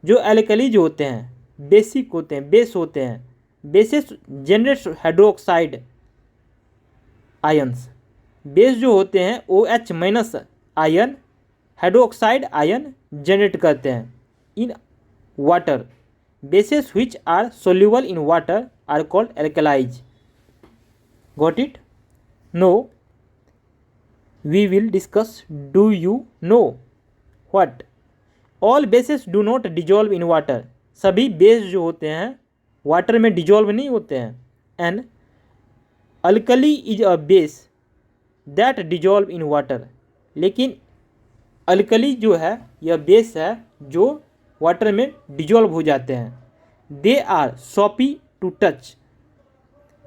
जो एल्कलीज होते हैं, बेसिक होते हैं, बेस होते हैं, bases generates hydroxide ions. Base जो होते हैं OH minus ion, hydroxide ion generate करते हैं in water. Bases which are soluble in water are called alkalis. Got it? No, we will discuss do you know what. All bases do not dissolve in water. सभी बेस जो होते हैं वाटर में डिजॉल्व नहीं होते हैं। An alkali is a base that dissolve in water. लेकिन अल्कली जो है यह बेस है जो वाटर में डिजॉल्व हो जाते हैं। They are soapy to touch,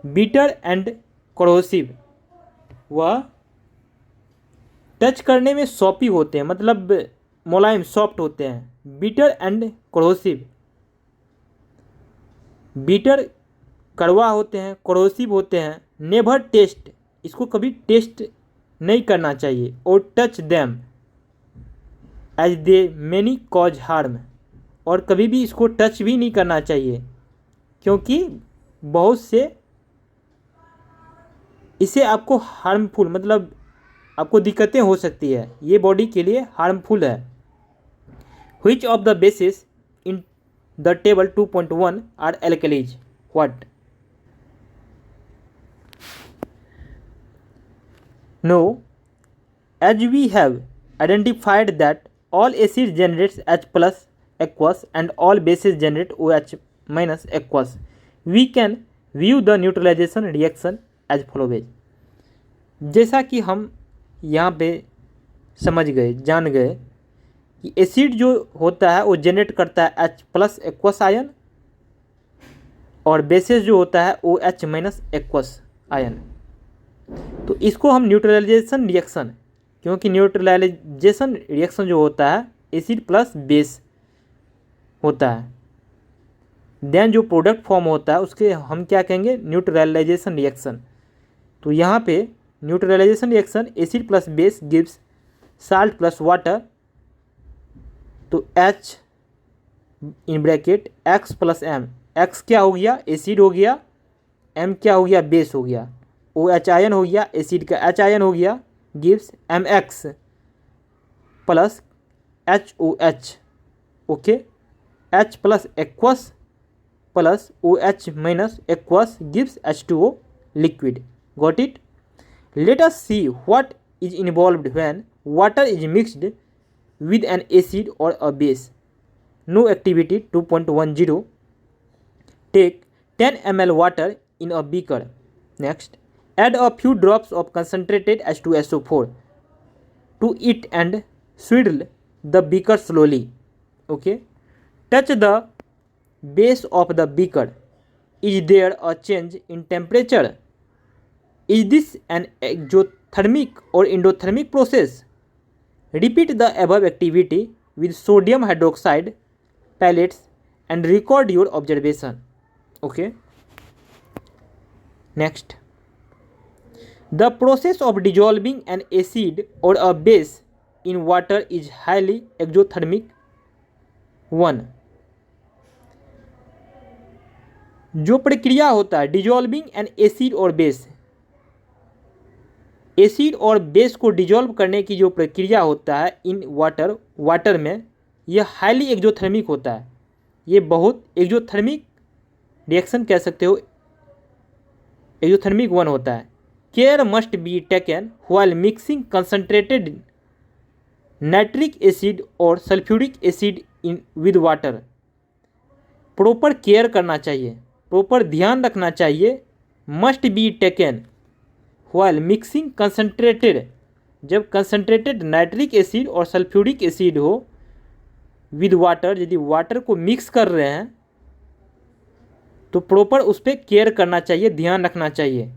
bitter and corrosive. वह टच करने में सॉपी होते हैं, मतलब मुलायम, सॉफ्ट होते हैं। Beater and corrosive. बीटर कड़वा होते हैं, करोसिव होते हैं। नेवर टेस्ट, इसको कभी टेस्ट नहीं करना चाहिए। और touch them as they many cause harm, और कभी भी इसको टच भी नहीं करना चाहिए क्योंकि बहुत से इसे आपको हार्मफुल, मतलब आपको दिक्कतें हो सकती है, ये बॉडी के लिए हार्मफुल है। Which of the bases in the table 2.1 are alkalis? What? No, as we have identified that all acids generates H plus aqueous and all bases generate OH minus aqueous, we can view the neutralization reaction as follows. जैसा कि हम यहाँ पे समझ गए, जान गए कि एसिड जो होता है वो जनरेट करता है H प्लस एक्वस आयन, और बेसिस जो होता है OH माइनस एक्वस आयन। तो इसको हम न्यूट्रलाइजेशन रिएक्शन, क्योंकि न्यूट्रलाइजेशन रिएक्शन जो होता है एसिड प्लस बेस होता है, देन जो प्रोडक्ट फॉर्म होता है उसके हम क्या कहेंगे? Neutralisation reaction. तो यहाँ पे neutralisation reaction acid plus base gives salt plus water. तो H in bracket X plus M, X क्या हो गया? एसिड हो गया। M क्या हो गया? बेस हो गया। OH आयन हो गया, एसिड का H आयन हो गया, gives MX plus HOH। Okay, H plus aqueous plus OH minus aqueous gives H2O liquid. Got it? Let us see what is involved when water is mixed with an acid or a base. No activity 2.10. Take 10 ml water in a beaker. Next, add a few drops of concentrated H2SO4 to it and swirl the beaker slowly. Okay, touch the base of the beaker, is there a change in temperature? Is this an exothermic or endothermic process? Repeat the above activity with sodium hydroxide pellets and record your observation. Okay. Next, the process of dissolving an acid or a base in water is highly exothermic. 1. जो प्रक्रिया होता है डिजॉल्विंग एन एसिड और बेस, एसिड और बेस को डिजॉल्व करने की जो प्रक्रिया होता है इन वाटर में, यह हाईली एक्जोथर्मिक होता है। ये बहुत एक्जोथर्मिक रिएक्शन कह सकते हो, एक्जोथर्मिक 1 होता है। Care must be taken while mixing concentrated nitric acid और sulphuric acid in with water. Proper care करना चाहिए, प्रॉपर ध्यान रखना चाहिए। Must be taken while mixing concentrated, जब कंसनट्रेटेड नाइट्रिक एसिड और सल्फ्यूरिक एसिड हो विद वाटर, यदि वाटर को मिक्स कर रहे हैं तो प्रॉपर उस पर केयर करना चाहिए, ध्यान रखना चाहिए,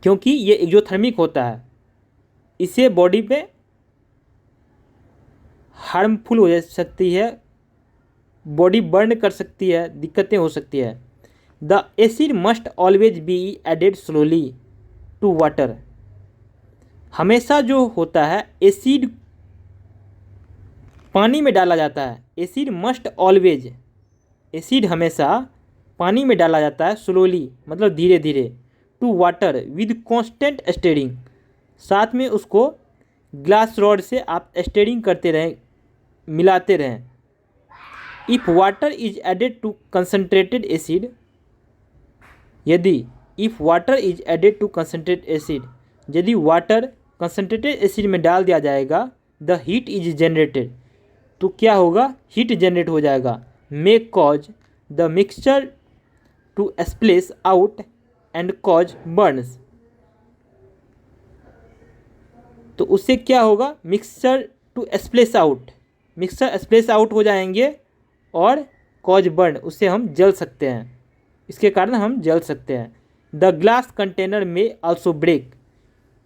क्योंकि ये एक्जोथर्मिक होता है। इससे बॉडी पे हार्मफुल हो सकती है, बॉडी बर्न कर सकती है, दिक्कतें हो सकती है। The acid must always be added slowly to water. हमेशा जो होता है एसिड पानी में डाला जाता है। एसिड मस्ट ऑलवेज, एसिड हमेशा पानी में डाला जाता है स्लोली मतलब धीरे धीरे, to water with constant stirring, साथ में उसको ग्लास रॉड से आप स्टेरिंग करते रहें, मिलाते रहें। If water is added to concentrated acid, यदि if water is added to concentrated acid, यदि वाटर कंसनट्रेटेड एसिड में डाल दिया जाएगा, द हीट इज जनरेटेड, तो क्या होगा, हीट जनरेट हो जाएगा। May cause the mixture to splash out and cause burns, तो उससे क्या होगा, mixture to splash out, mixture splash out हो जाएंगे और कॉज बर्न, उससे हम जल सकते हैं, इसके कारण हम जल सकते हैं। द ग्लास कंटेनर में आल्सो ब्रेक,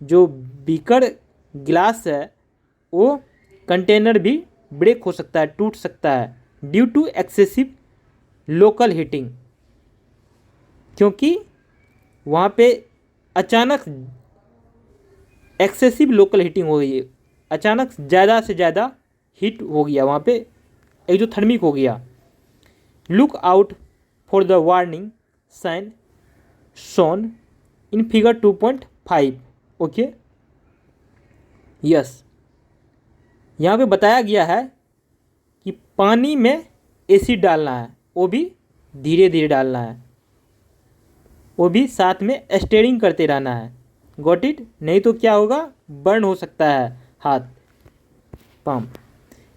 जो बीकर ग्लास है वो कंटेनर भी ब्रेक हो सकता है, टूट सकता है, due to excessive local heating, क्योंकि वहाँ पे अचानक एक्सेसिव लोकल हीटिंग हो गई, अचानक ज़्यादा से ज़्यादा हीट हो गया, वहाँ पे एक्जोथर्मिक हो गया। Look out for the warning sign shown in figure 2.5। Okay, yes, यहाँ पे बताया गया है कि पानी में एसिड डालना है, वो भी धीरे धीरे डालना है, वो भी साथ में स्टेरिंग करते रहना है। Got it? नहीं तो क्या होगा, बर्न हो सकता है हाथ, पाम।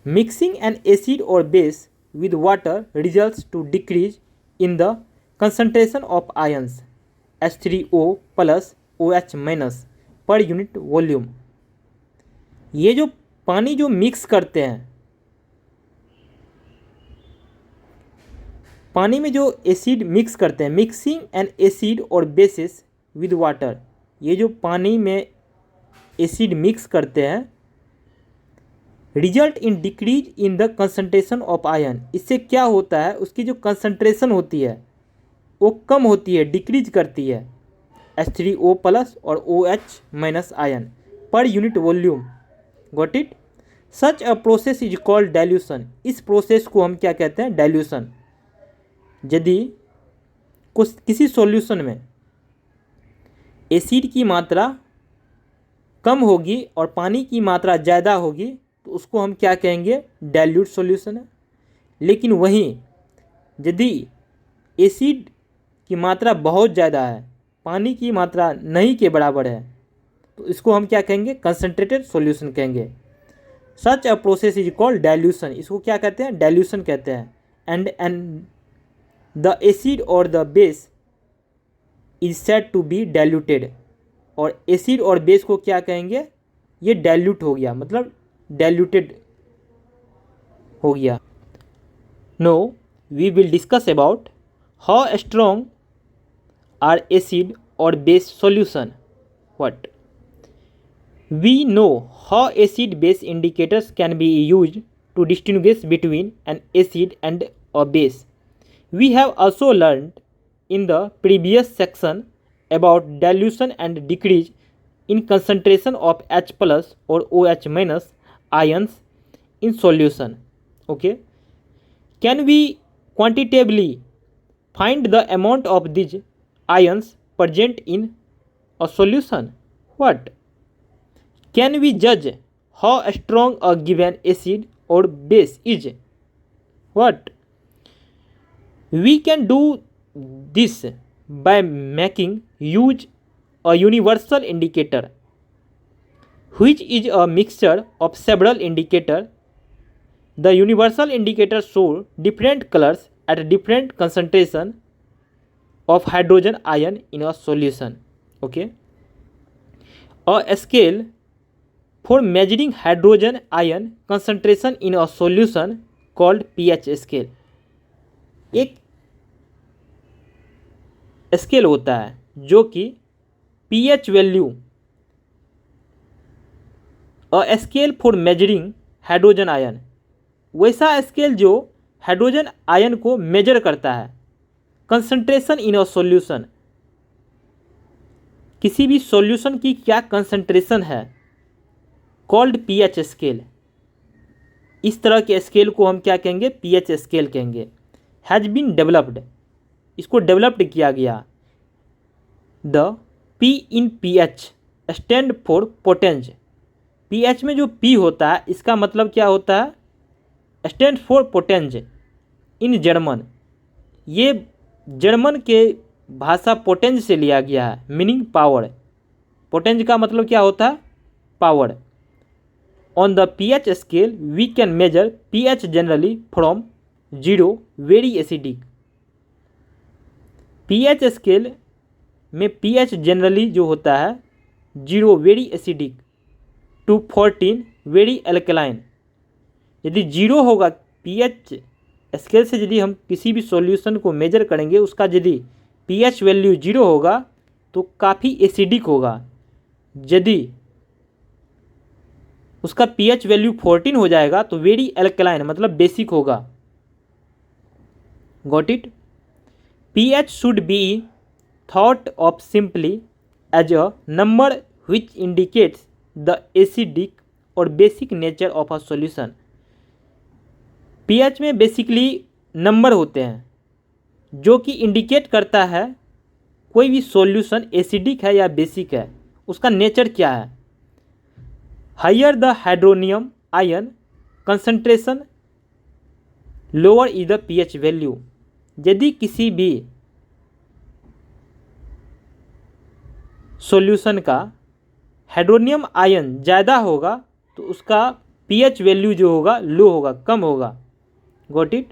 मिक्सिंग एन एसिड और base with water results to decrease in the concentration of ions H3O plus OH minus per unit volume. ये जो पानी जो मिक्स करते हैं, पानी में जो एसिड मिक्स करते हैं, मिक्सिंग एन एसिड और बेसिस विद वाटर, ये जो पानी में एसिड मिक्स करते हैं, result in decrease in the concentration of ion. इससे क्या होता है, उसकी जो कंसंट्रेशन होती है वो कम होती है, डिक्रीज करती है, H3O प्लस और OH माइनस आयन पर unit volume. Got it? Such a process is called dilution. इस प्रोसेस को हम क्या कहते हैं, डाइल्यूशन। यदि किसी सॉल्यूशन में एसिड की मात्रा कम होगी और पानी की मात्रा ज़्यादा होगी तो उसको हम क्या कहेंगे, डाइल्यूट सॉल्यूशन है। लेकिन वहीं यदि एसिड की मात्रा बहुत ज़्यादा है, पानी की मात्रा नहीं के बराबर है, तो इसको हम क्या कहेंगे, कंसनट्रेटेड सॉल्यूशन कहेंगे। Such a process is called dilution. इसको क्या कहते हैं, डाइल्यूशन कहते हैं। एंड द एसिड और the base is said to be diluted. और एसिड और बेस को क्या कहेंगे, ये डाइल्यूट हो गया, मतलब डाइल्यूटेड हो गया। Now, we will discuss about how strong are acid or base solution. What? We know how acid base indicators can be used to distinguish between an acid and a base. We have also learned in the previous section about dilution and decrease in concentration of H plus or OH minus ions in solution. Okay. Can we quantitatively find the amount of these ions present in a solution? What? Can we judge how strong a given acid or base is? What? We can do this by making use a universal indicator, which is a mixture of several indicators. The universal indicators show different colors at different concentration of hydrogen ion in a solution. Okay. A scale for measuring hydrogen ion concentration in a solution called pH scale. एक स्केल होता है जो कि pH value, a scale for measuring hydrogen ion, वैसा स्केल जो हाइड्रोजन आयन को मेजर करता है कंसंट्रेशन इन अ सॉल्यूशन, किसी भी सॉल्यूशन की क्या कंसंट्रेशन है, कॉल्ड पीएच स्केल। इस तरह के स्केल को हम क्या कहेंगे? पीएच स्केल कहेंगे। हैज बीन डेवलप्ड, इसको डेवलप्ड किया गया। The p in pH stand for potenz, pH में जो पी होता है इसका मतलब क्या होता है? Stand for potenz in German. ये जर्मन के भाषा पोटेंज से लिया गया है, मीनिंग पावर। पोटेंज का मतलब क्या होता है? Power. On the pH scale we can measure pH generally from 0 very acidic. PH scale में पीएच जनरली जो होता है 0 very acidic to 14 very alkaline. यदि 0 होगा पीएच स्केल से, यदि हम किसी भी सॉल्यूशन को मेजर करेंगे, उसका यदि पीएच वैल्यू 0 होगा तो काफ़ी एसिडिक होगा। यदि उसका पीएच वैल्यू 14 हो जाएगा तो वेरी एल्कलाइन मतलब बेसिक होगा। Got it? pH should be thought of simply as a number which indicates the acidic or basic nature of a solution. pH में बेसिकली नंबर होते हैं जो कि इंडिकेट करता है कोई भी सॉल्यूशन एसिडिक है या बेसिक है, उसका नेचर क्या है। Higher the hydronium ion concentration lower is the pH value. यदि किसी भी सॉल्यूशन का हाइड्रोनियम आयन ज़्यादा होगा तो उसका pH वैल्यू जो होगा लो होगा, कम होगा। Got it?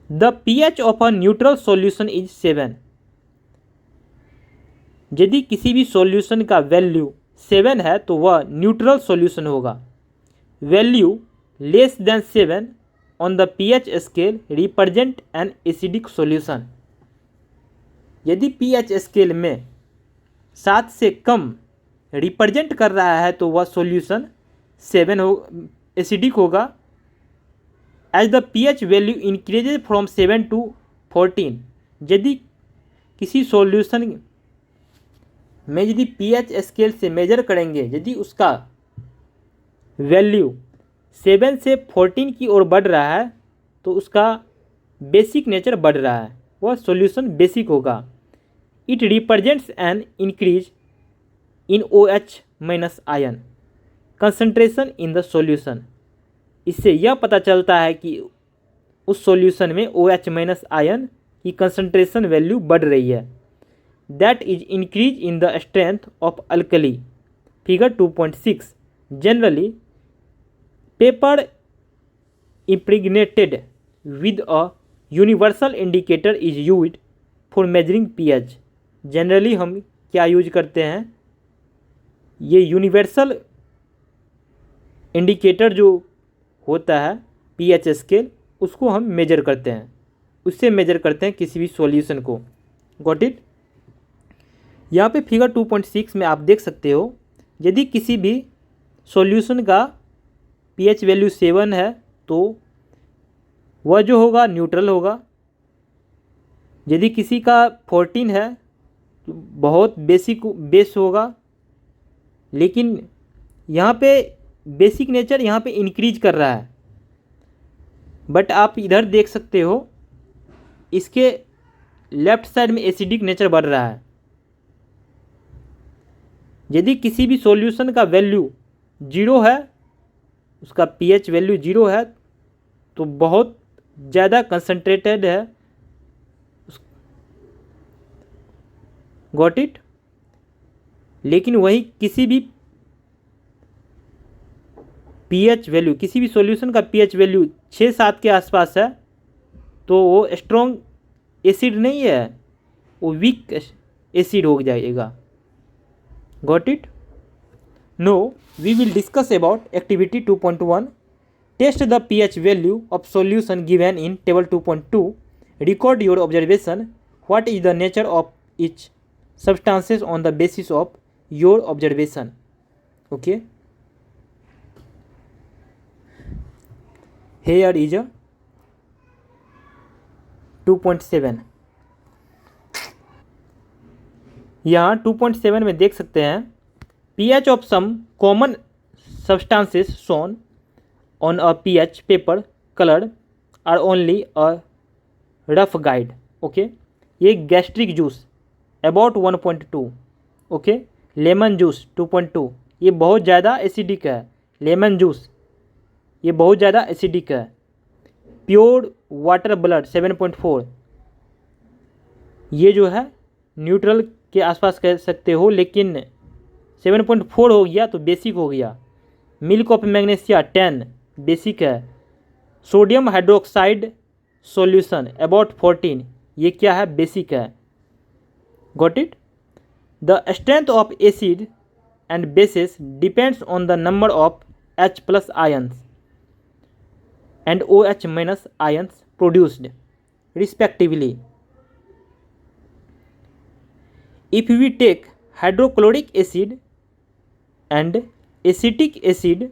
The pH of a neutral solution is 7। यदि किसी भी सॉल्यूशन का वैल्यू 7 है तो वह न्यूट्रल सॉल्यूशन होगा। Value less than 7 on the pH scale represent an acidic solution. यदि pH स्केल में 7 से कम रिप्रेजेंट कर रहा है तो वह सॉल्यूशन 7 हो एसिडिक होगा। As the pH value increases from 7 to 14, यदि किसी सॉल्यूशन में यदि pH स्केल से मेजर करेंगे, यदि उसका वैल्यू 7 से 14 की ओर बढ़ रहा है तो उसका बेसिक नेचर बढ़ रहा है, वह सॉल्यूशन बेसिक होगा। It represents an increase in OH minus ion concentration in the solution. इससे यह पता चलता है कि उस सॉल्यूशन में OH माइनस आयन की कंसंट्रेशन वैल्यू बढ़ रही है। That is increase in the strength of alkali. Figure 2.6 generally paper impregnated with a universal indicator is used for measuring pH। Generally हम क्या यूज करते हैं? ये यूनिवर्सल इंडिकेटर जो होता है pH स्केल, उसको हम मेजर करते हैं, उससे मेजर करते हैं किसी भी सॉल्यूशन को। Got it. यहाँ पे फिगर 2.6 में आप देख सकते हो, यदि किसी भी सॉल्यूशन का pH वैल्यू 7 है तो वह जो होगा न्यूट्रल होगा। यदि किसी का 14 है तो बहुत बेस होगा। लेकिन यहाँ पे बेसिक नेचर यहाँ पे इंक्रीज कर रहा है, बट आप इधर देख सकते हो इसके लेफ्ट साइड में एसिडिक नेचर बढ़ रहा है। यदि किसी भी सॉल्यूशन का वैल्यू 0 है, उसका pH वैल्यू 0 है, तो बहुत ज़्यादा कंसनट्रेटेड है। Got it. लेकिन वही किसी भी pH वैल्यू, किसी भी सॉल्यूशन का pH वैल्यू 6-7 के आसपास है तो वो स्ट्रॉन्ग एसिड नहीं है, वो वीक एसिड हो जाएगा। Got it. No we will discuss about activity 2.1। Test the pH value of solution given in table 2.2। Record your observation. What is the nature of each substances on the basis of your observation. Okay, here is a 2.7। यहाँ 2.7 में देख सकते हैं pH of some common substances shown on a pH paper colored are only a rough guide। Okay, ये gastric juice about 1.2। Okay, lemon juice 2.2, ये बहुत ज़्यादा एसिडिक है। लेमन जूस ये बहुत ज़्यादा एसिडिक है। प्योर वाटर ब्लड 7.4, ये जो है न्यूट्रल के आसपास कह सकते हो, लेकिन 7.4 हो गया तो बेसिक हो गया। मिल्क ऑफ मैग्नीशिया 10 बेसिक है। सोडियम हाइड्रोक्साइड सॉल्यूशन अबाउट 14, ये क्या है, बेसिक है। Got it? The strength of acid and bases depends on the number of H plus ions and OH minus ions produced, respectively. If we take hydrochloric acid and acetic acid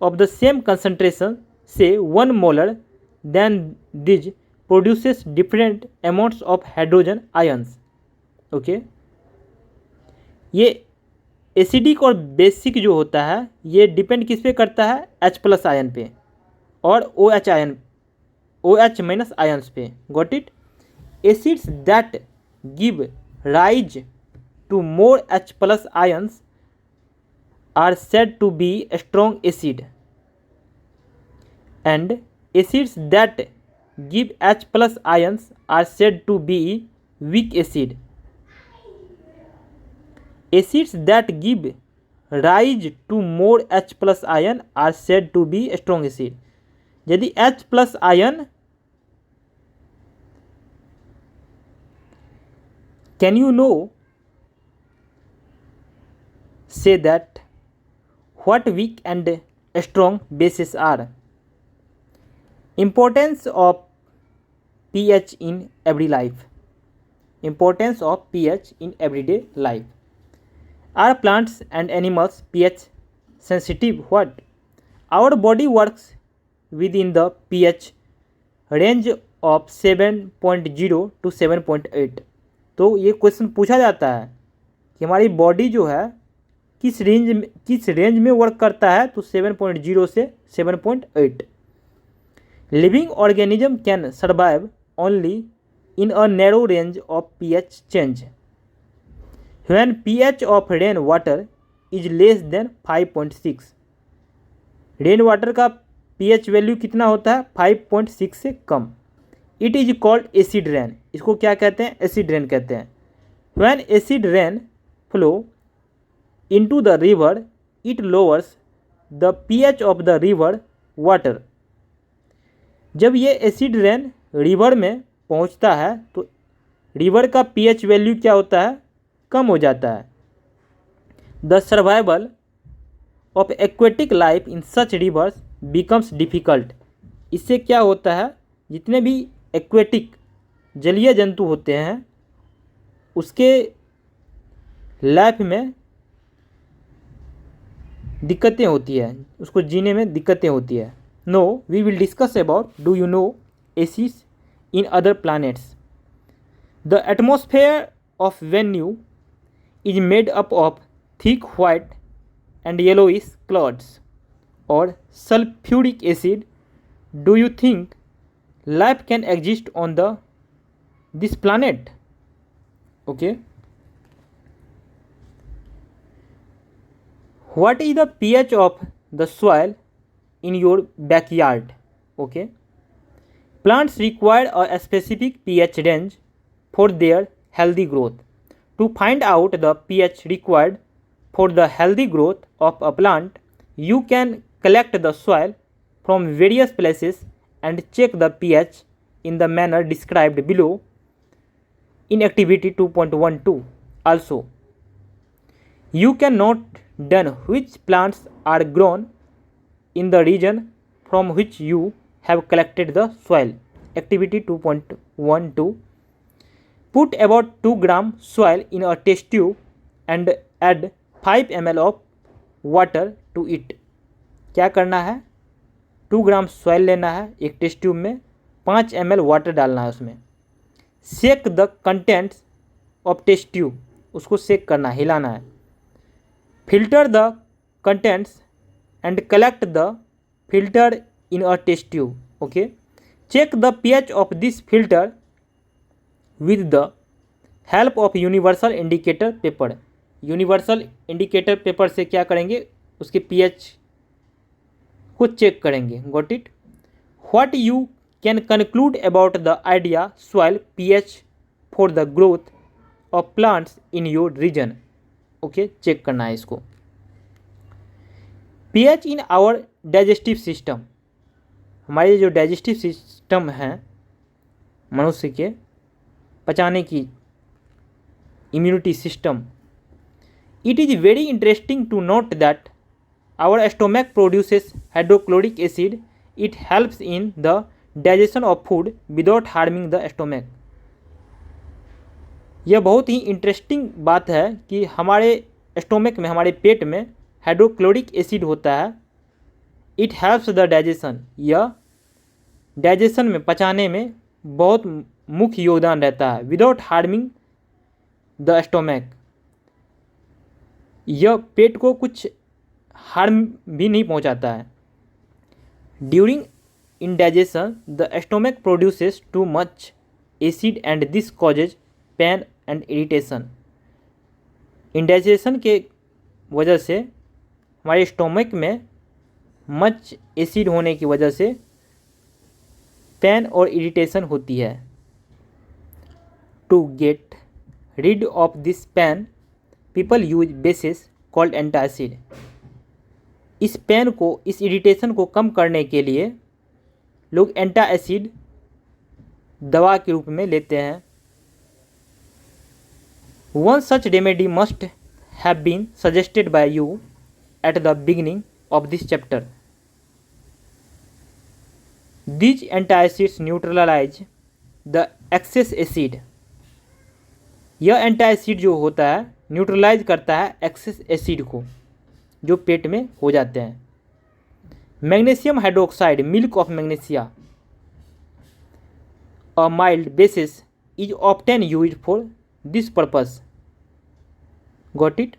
of the same concentration, say 1 molar, then this produces different amounts of hydrogen ions. Okay, ये एसिडिक और बेसिक जो होता है ये डिपेंड किस पे करता है, H प्लस आयन पे और OH माइनस आयन्स पे। Got it. Acids that give rise to more H plus ions are said to be strong acid and acids that give H plus ions are said to be weak acid. Acids that give rise to more H plus ion are said to be strong acid। यदि H plus ion, can you know say that what weak and strong bases are? Importance of pH in every life। Importance of pH in everyday life। Are plants and animals pH sensitive? What? Our body works within the pH range of 7.0 to 7.8। तो ये क्वेश्चन पूछा जाता है कि हमारी बॉडी जो है किस रेंज में वर्क करता है, तो 7.0 से 7.8। Living organism can survive only in a narrow range of pH change when pH of rain water is less than 5.6। Rain water का pH वैल्यू कितना होता है, 5.6 से कम। It is called acid rain. इसको क्या कहते हैं, एसिड रेन कहते हैं। when acid rain flow into the river it lowers the pH of the river water। जब ये एसिड रेन रिवर में पहुंचता है तो रिवर का pH वैल्यू क्या होता है, कम हो जाता है। The survival of aquatic life in such reverse becomes difficult. इससे क्या होता है, जितने भी एक्वेटिक जलीय जंतु होते हैं उसके लाइफ में दिक्कतें होती है, उसको जीने में दिक्कतें होती है। No we will discuss about do you know acids in other planets. The atmosphere of Venus is made up of thick white and yellowish clouds or sulfuric acid. Do you think life can exist on this planet? Okay. What is the pH of the soil in your backyard? Okay. Plants require a specific pH range for their healthy growth. To find out the pH required for the healthy growth of a plant, you can collect the soil from various places and check the pH in the manner described below in activity 2.12. Also, you can note down which plants are grown in the region from which you have collected the soil. Activity 2.12. Put about 2 gram soil in a test tube and add 5 ml of water to it. क्या करना है, 2 ग्राम सॉइल लेना है, एक टेस्ट ट्यूब में 5 ml वाटर डालना है उसमें। Shake the contents of test tube, उसको सेक करना है, हिलाना है। Filter the contents and collect the filter in a test tube. Okay. Check the pH of this filter with the help of universal indicator paper. Universal indicator paper से क्या करेंगे, उसके pH को चेक करेंगे। Got it. What you can conclude about the idea soil pH for the growth of plants in your reason. Okay, check करना है इसको। pH in our digestive system, हमारे जो डाइजेस्टिव सिस्टम हैं मनुष्य के पचाने की immunity system, it is very interesting to note that our stomach produces hydrochloric acid. It helps in the digestion of food without harming the stomach. यह बहुत ही इंटरेस्टिंग बात है कि हमारे स्टोमक में, हमारे पेट में हाइड्रोक्लोरिक एसिड होता है। इट हेल्प्स द डाइजेशन, यह डाइजेशन में, पचाने में बहुत मुख्य योगदान रहता है। विदाउट हार्मिंग द स्टोमक, यह पेट को कुछ हार्म भी नहीं पहुंचाता है। During indigestion the stomach produces too much acid and this causes pain and irritation. Indigestion के वजह से हमारे स्टोमक में मच एसिड होने की वजह से पेन और इरिटेशन होती है। To get rid of this pain, people use bases called antacid. इस पेन को, इस इरिटेशन को कम करने के लिए लोग एंटासिड दवा के रूप में लेते हैं। One such remedy must have been suggested by you at the beginning of this chapter. These antacids neutralize the excess acid. यह एंटासिड जो होता है न्यूट्रलाइज करता है एक्सेस एसिड को जो पेट में हो जाते हैं। Magnesium hydroxide, milk of magnesia, a mild bases is often used for this purpose. Got it.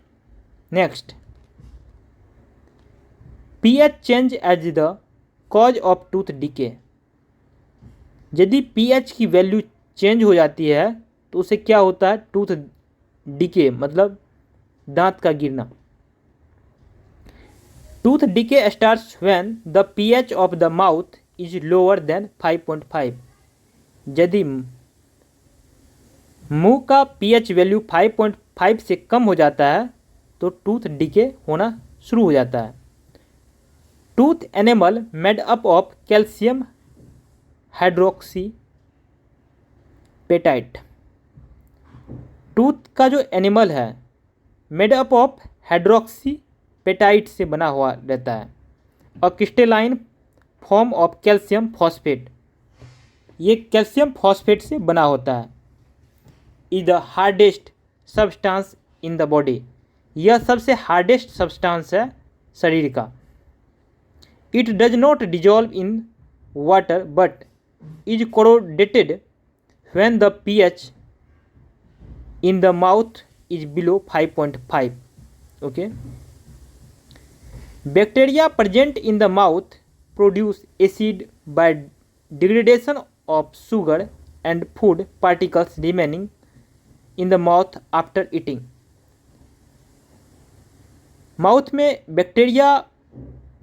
Next, pH change as the cause of tooth decay. यदि pH की वैल्यू चेंज हो जाती है तो उसे क्या होता है, टूथ डिके मतलब दांत का गिरना। Tooth decay starts when the pH of the mouth is lower than 5.5। यदि मुंह का pH वैल्यू 5.5 से कम हो जाता है तो टूथ डिके होना शुरू हो जाता है। Tooth enamel made up of calcium hydroxyapatite. Tooth का जो एनिमल है made up of hydroxyapatite से बना हुआ रहता है। A crystalline form of calcium phosphate, ये कैल्शियम फॉस्फेट से बना होता है। Is the hardest substance in the body, यह सबसे हार्डेस्ट सब्सटेंस है शरीर का। It does not dissolve in water but is corroded when the pH in the mouth is below 5.5. Okay, bacteria present in the mouth produce acid by degradation of sugar and food particles remaining in the mouth after eating. Mouth में बैक्टीरिया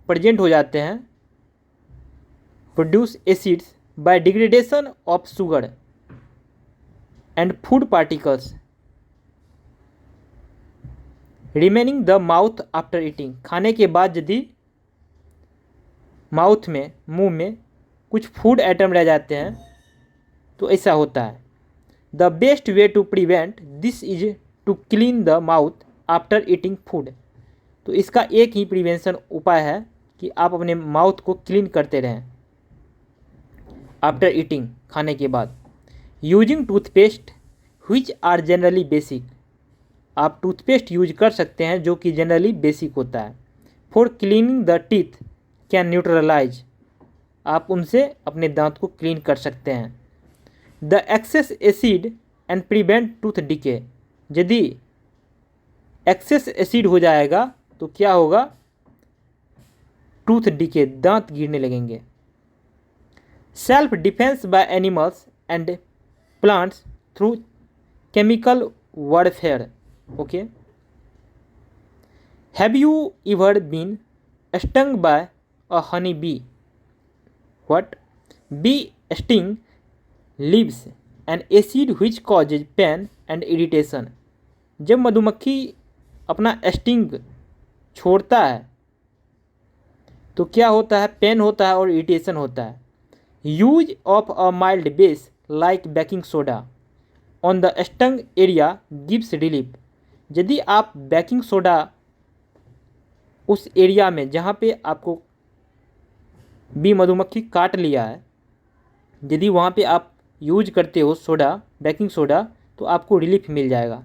प्रेजेंट हो जाते हैं, produce acids bye degradation of sugar and food particles remaining the mouth after eating, खाने के बाद यदि माउथ में, मुंह में कुछ फूड आइटम रह जाते हैं तो ऐसा होता है। The best way to prevent this is to clean the mouth after eating food, तो इसका एक ही प्रिवेंशन उपाय है कि आप अपने माउथ को क्लीन करते रहें आफ्टर ईटिंग, खाने के बाद। Using toothpaste which are generally basic, आप टूथपेस्ट यूज कर सकते हैं जो कि जनरली बेसिक होता है। For cleaning the teeth can neutralise, आप उनसे अपने दांत को क्लीन कर सकते हैं। The excess acid and prevent tooth decay, यदि एक्सेस एसिड हो जाएगा तो क्या होगा, टूथ डिके, दांत गिरने लगेंगे। Self defence by animals and plants through chemical warfare. Okay, have you ever been stung by a honey bee? What? Bee sting leaves an acid which causes pain and irritation. जब मधुमक्खी अपना स्टिंग छोड़ता है तो क्या होता है, पेन होता है और इरिटेशन होता है। Use of a mild base like baking soda on the stung area gives relief, यदि आप बेकिंग सोडा उस एरिया में जहाँ पे आपको बी मधुमक्खी काट लिया है, यदि वहाँ पे आप यूज करते हो सोडा, बेकिंग सोडा, तो आपको रिलीफ मिल जाएगा।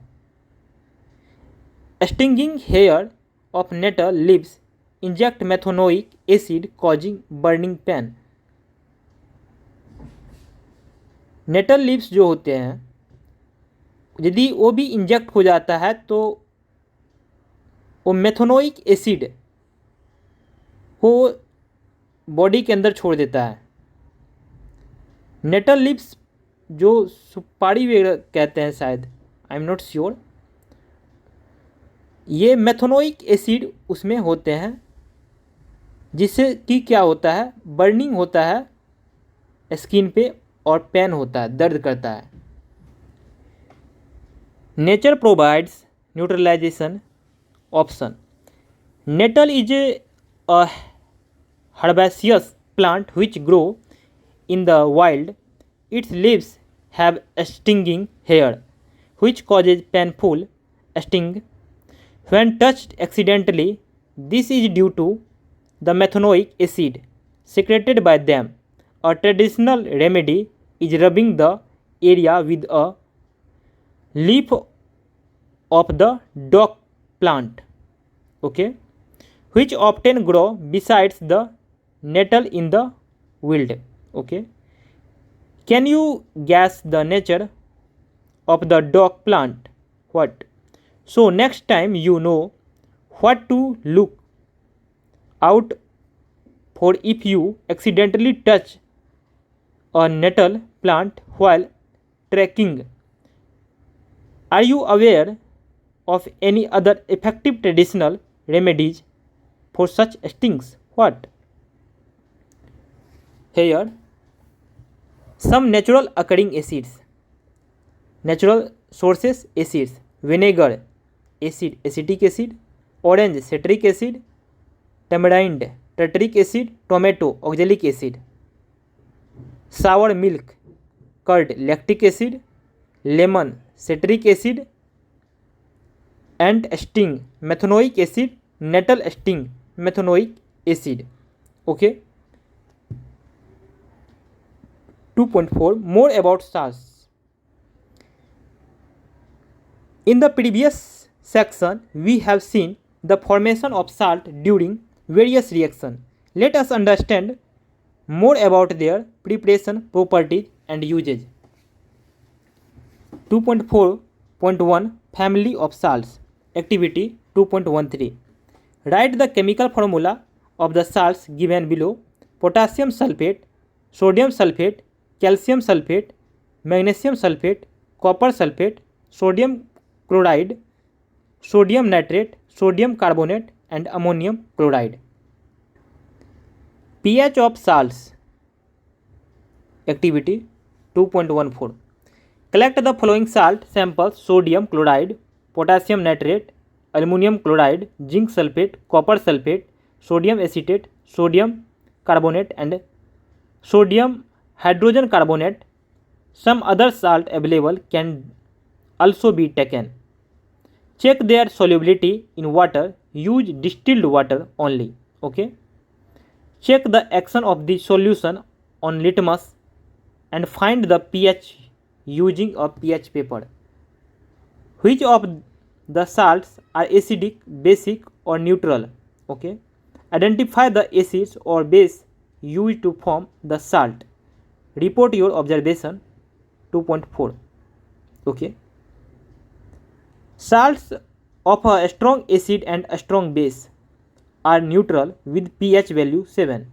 Stinging hair of nettle leaves inject methanoic acid causing burning pain, nettle leaves जो होते हैं यदि वो भी इंजेक्ट हो जाता है तो वो मेथोनोइक एसिड को बॉडी के अंदर छोड़ देता है। नेटल लीव्स जो सुपारी वगैरह कहते हैं शायद, आई एम नॉट श्योर, ये मेथोनोइक एसिड उसमें होते हैं जिससे कि क्या होता है, बर्निंग होता है स्किन पे और पेन होता है, दर्द करता है। Nature provides neutralisation option. Nettle is a herbaceous plant which grow in the wild. Its leaves have a stinging hair which causes painful sting when touched accidentally. This is due to the methanoic acid secreted by them. A traditional remedy is rubbing the area with a leaf of the dock plant, okay, which often grow besides the nettle in the wild. Okay, can you guess the nature of the dock plant? What? So next time you know what to look out for if you accidentally touch a nettle plant while trekking. Are you aware of any other effective traditional remedies for such stings? What? Here some natural occurring acids, natural sources acids: vinegar acid, acetic acid; orange citric acid; tamarind tartaric acid; tomato oxalic acid; sour milk curd lactic acid; lemon citric acid; and sting methanoic acid, nettle sting methanoic acid. Okay, 2.4 More about salts. In the previous section, we have seen the formation of salt during various reactions. Let us understand more about their preparation, properties, and usage. 2.4.1 Family of salts. Activity 2.13. Write the chemical formula of the salts given below: potassium sulfate, sodium sulfate, calcium sulfate, magnesium sulfate, copper sulfate, sodium chloride, sodium nitrate, sodium carbonate, and ammonium chloride. pH of salts. Activity 2.14. Collect the following salt samples: sodium chloride, potassium nitrate, aluminum chloride, zinc sulfate, copper sulfate, sodium acetate, sodium carbonate, and sodium hydrogen carbonate. Some other salt available can also be taken. Check their solubility in water. Use distilled water only. Okay. Check the action of the solution on litmus and find the pH using a pH paper. Which of the salts are acidic, basic, or neutral? Okay. Identify the acids or base used to form the salt. Report your observation. 2.4. Okay. Salts of a strong acid and a strong base are neutral with pH value 7.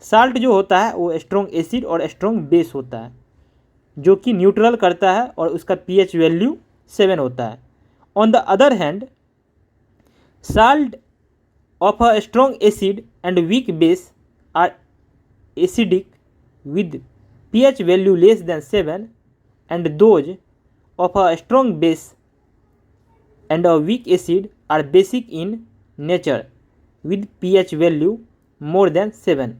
Salt जो होता है वो स्ट्रॉन्ग एसिड और स्ट्रॉन्ग बेस होता है जो कि न्यूट्रल करता है और उसका pH वैल्यू 7 होता है. On the other hand salt of a strong acid and weak base are acidic with pH value less than 7, and those of a strong base and a weak acid are basic in nature with pH value more than 7.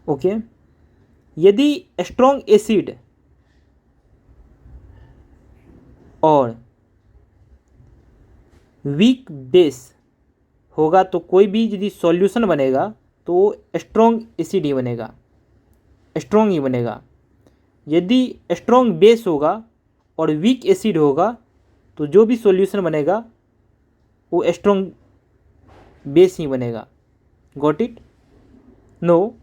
Okay. यदि स्ट्रॉन्ग एसिड और वीक बेस होगा तो कोई भी यदि सॉल्यूशन बनेगा तो स्ट्रॉन्ग एसिड ही बनेगा, स्ट्रॉन्ग ही बनेगा. यदि स्ट्रॉन्ग बेस होगा और वीक एसिड होगा तो जो भी सॉल्यूशन बनेगा वो स्ट्रॉन्ग बेस ही बनेगा. Got it? No.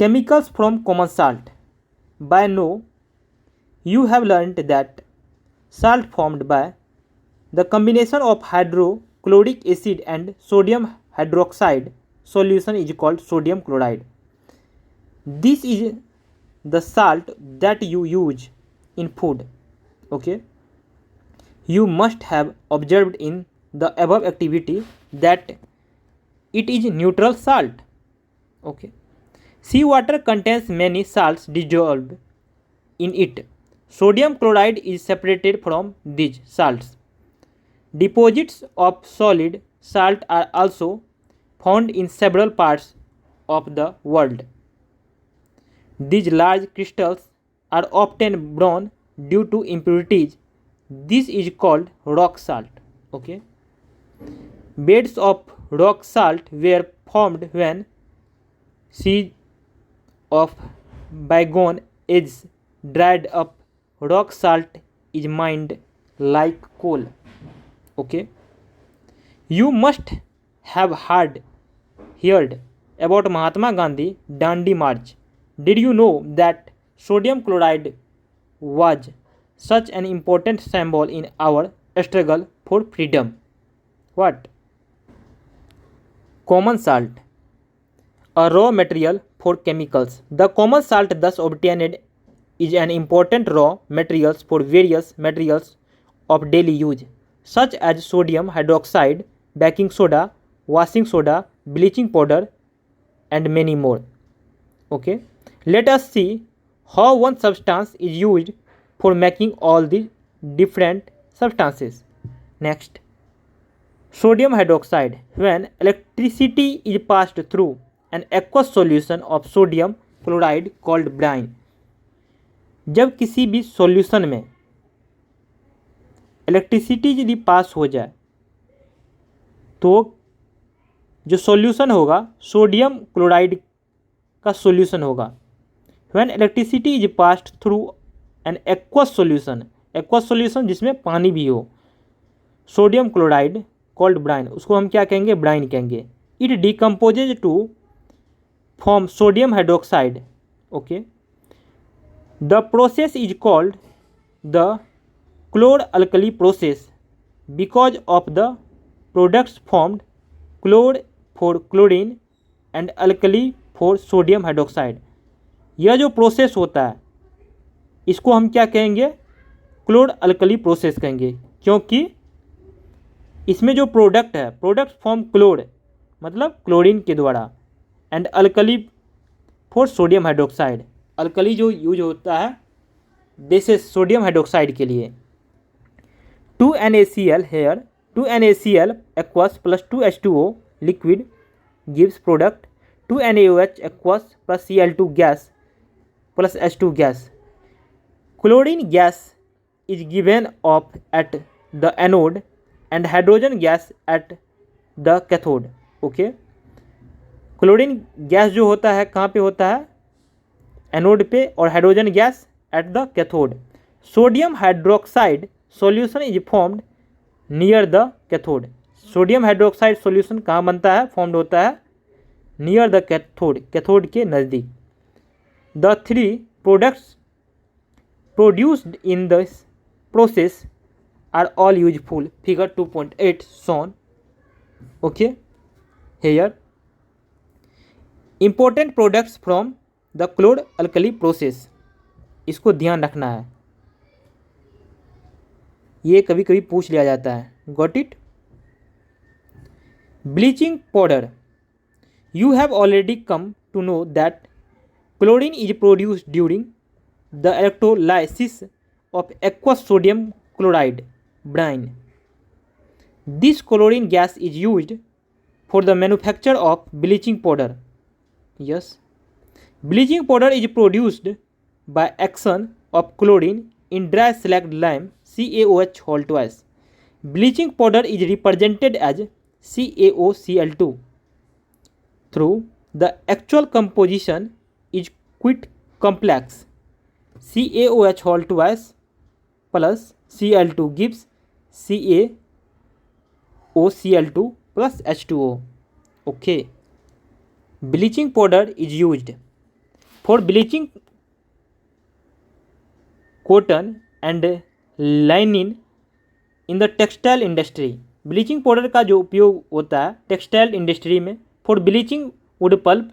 Chemicals from common salt. By now, you have learned that salt formed by the combination of hydrochloric acid and sodium hydroxide solution is called sodium chloride. This is the salt that you use in food. Okay. You must have observed in the above activity that it is neutral salt. Okay. Seawater contains many salts dissolved in it. Sodium chloride is separated from these salts. Deposits of solid salt are also found in several parts of the world. These large crystals are often brown due to impurities. This is called rock salt. Okay. Beds of rock salt were formed when seas of bygone ages dried up. Rock salt is mined like coal. Okay. You must have heard about Mahatma Gandhi Dandi March. Did you know that sodium chloride was such an important symbol in our struggle for freedom? What? Common salt, a raw material for chemicals. The common salt thus obtained is an important raw material for various materials of daily use, such as sodium hydroxide, baking soda, washing soda, bleaching powder, and many more. Okay. Let us see how one substance is used for making all the different substances. Next, sodium hydroxide. When electricity is passed through an aqueous solution of sodium chloride called brine. जब किसी भी सॉल्यूशन में इलेक्ट्रिसिटी यदि पास हो जाए तो जो सॉल्यूशन होगा सोडियम क्लोराइड का सॉल्यूशन होगा। When electricity is passed through an aqueous solution जिसमें पानी भी हो, सोडियम क्लोराइड कॉल्ड ब्राइन, उसको हम क्या कहेंगे, ब्राइन कहेंगे। It decomposes to form sodium hydroxide. Okay, the process is called the chlor alkali process because of the products formed chlor for chlorine and alkali for sodium hydroxide. यह जो प्रोसेस होता है इसको हम क्या कहेंगे, क्लोर अल्कली प्रोसेस कहेंगे, क्योंकि इसमें जो प्रोडक्ट है, प्रोडक्ट फॉर्म क्लोर मतलब क्लोरीन के द्वारा, and alkali for sodium hydroxide, alkali जो यूज होता है बेसिस सोडियम हाइड्रोक्साइड के लिए। 2NaCl here 2NaCl aqueous plus 2H2O liquid gives product 2NaOH aqueous plus Cl2 gas plus H2 gas. Chlorine gas is given off at the anode and hydrogen gas at the cathode. Okay, chlorine gas जो होता है कहाँ पे होता है, एनोड पे, और hydrogen gas at the cathode. Sodium hydroxide solution is formed near the cathode. Sodium hydroxide solution कहाँ बनता है, फॉर्म्ड होता है नियर द कैथोड, कैथोड के नज़दीक। The three products produced in this process are all useful. Figure 2.8 shown. Okay, here important products from the chlor alkali process, इसको ध्यान रखना है, ये कभी कभी पूछ लिया जाता है। Got it. Bleaching powder, you have already come to know that chlorine is produced during the electrolysis of aqueous sodium chloride brine. This chlorine gas is used for the manufacture of bleaching powder. Yes, bleaching powder is produced by action of chlorine in dry slacked lime CaOH whole twice. Bleaching powder is represented as CaOCl2. Through the actual composition is quite complex. CaOH whole twice plus Cl2 gives CaOCl2 plus H2O. Okay, bleaching powder is used for bleaching cotton and linen in the textile industry. Bleaching powder का जो उपयोग होता है टेक्सटाइल इंडस्ट्री में, for bleaching wood pulp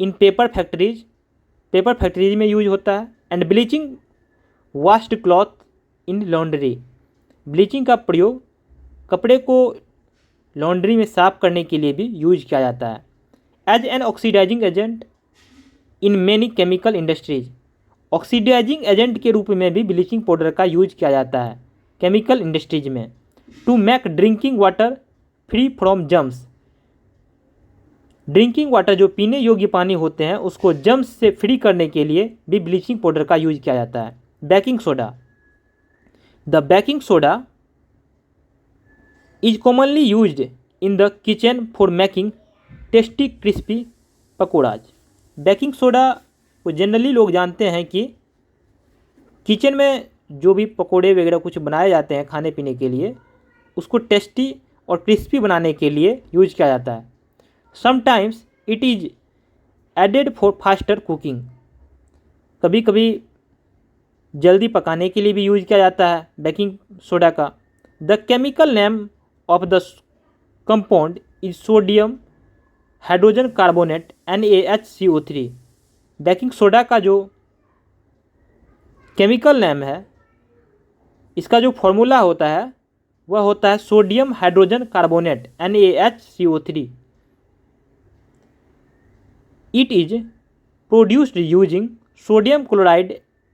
in paper factories में यूज होता है, and bleaching washed cloth in laundry. Bleaching का प्रयोग कपड़े को लॉन्ड्री में साफ करने के लिए भी यूज किया जाता है। As an oxidising agent in many chemical industries, oxidising agent के रूप में भी ब्लीचिंग पाउडर का यूज किया जाता है केमिकल इंडस्ट्रीज में। To make drinking water free from germs, drinking water जो पीने योग्य पानी होते हैं उसको जम्स से फ्री करने के लिए भी ब्लीचिंग पाउडर का यूज किया जाता है। Baking soda, the baking soda is commonly used in the kitchen for making tasty crispy pakoras. Baking soda को जनरली लोग जानते हैं कि किचन में जो भी पकौड़े वगैरह कुछ बनाए जाते हैं खाने पीने के लिए, उसको टेस्टी और क्रिस्पी बनाने के लिए यूज किया जाता है। Sometimes it is added for faster cooking, कभी कभी जल्दी पकाने के लिए भी यूज किया जाता है बेकिंग सोडा का। The chemical name of the compound is sodium hydrogen carbonate NaHCO3। Baking soda का जो केमिकल नेम है, इसका जो फॉर्मूला होता है वह होता है sodium hydrogen carbonate NaHCO3। It is produced using sodium chloride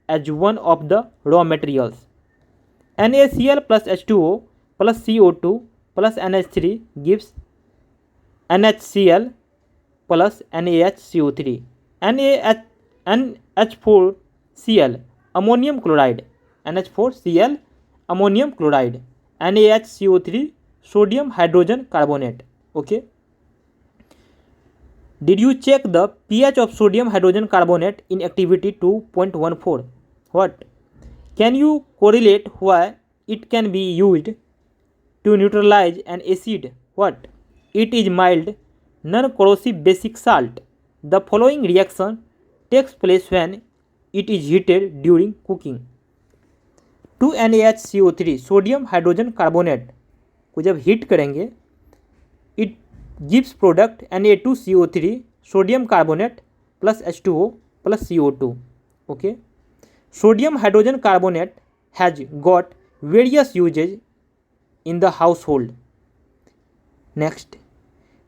as one of the raw materials. NaCl plus H2O plus CO2 plus NH3 gives NHCl plus NaHCO3। NH4Cl ammonium chloride, NH4Cl ammonium chloride, NaHCO3 sodium hydrogen carbonate. Okay, Did you check the pH of sodium hydrogen carbonate in activity 2.14? What? Can you correlate why it can be used to neutralize an acid? What? It is mild, non-corrosive basic salt. The following reaction takes place when it is heated during cooking. 2NaHCO3 sodium hydrogen carbonate को जब हीट करेंगे it gives product Na2CO3 sodium carbonate plus H2O plus CO2. Okay, sodium hydrogen carbonate has got various uses in the household. Next,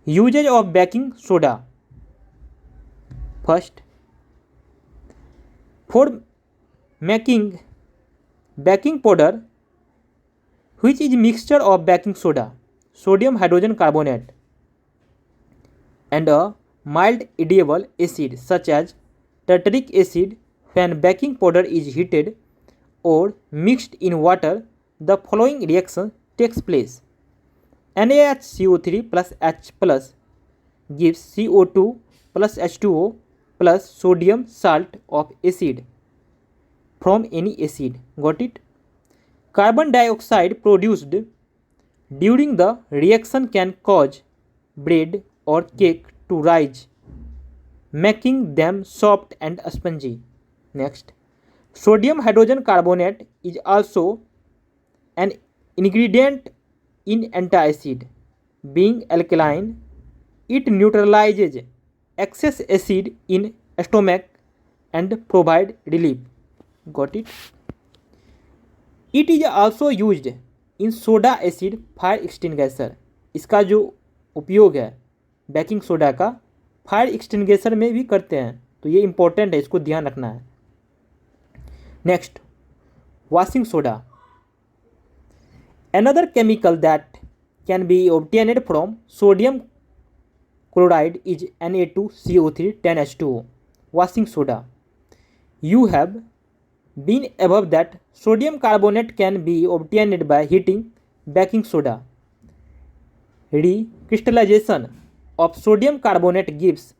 usage of baking soda. First, for making baking powder, which is mixture of baking soda, sodium hydrogen carbonate, and a mild edible acid such as tartaric acid. When baking powder is heated or mixed in water, the following reaction takes place. NaHCO3 plus H plus gives CO2 plus H2O plus sodium salt of acid from any acid. Got it? Carbon dioxide produced during the reaction can cause bread or cake to rise, making them soft and spongy. Next, sodium hydrogen carbonate is also an ingredient in antacid. Being alkaline, it neutralizes excess acid in stomach and provide relief. Got it? It is also used in soda acid fire extinguisher. इसका जो उपयोग है बेकिंग सोडा का फायर एक्सटिंग्विशर में भी करते हैं, तो ये इंपॉर्टेंट है, इसको ध्यान रखना है. Next, washing soda. Another chemical that can be obtained from sodium chloride is Na2CO3 10H2O. Washing soda. You have been above that sodium carbonate can be obtained by heating baking soda. Recrystallization of sodium carbonate gives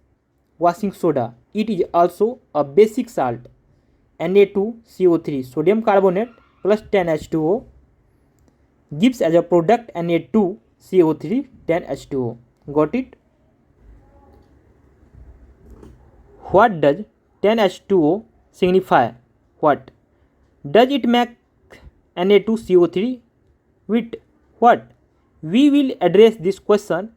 washing soda. It is also a basic salt. Na2CO3 sodium carbonate plus 10H2O gives as a product Na2CO3 10H2O. Got it? What does 10H2O signify? What? Does it make Na2CO3 with what? We will address this question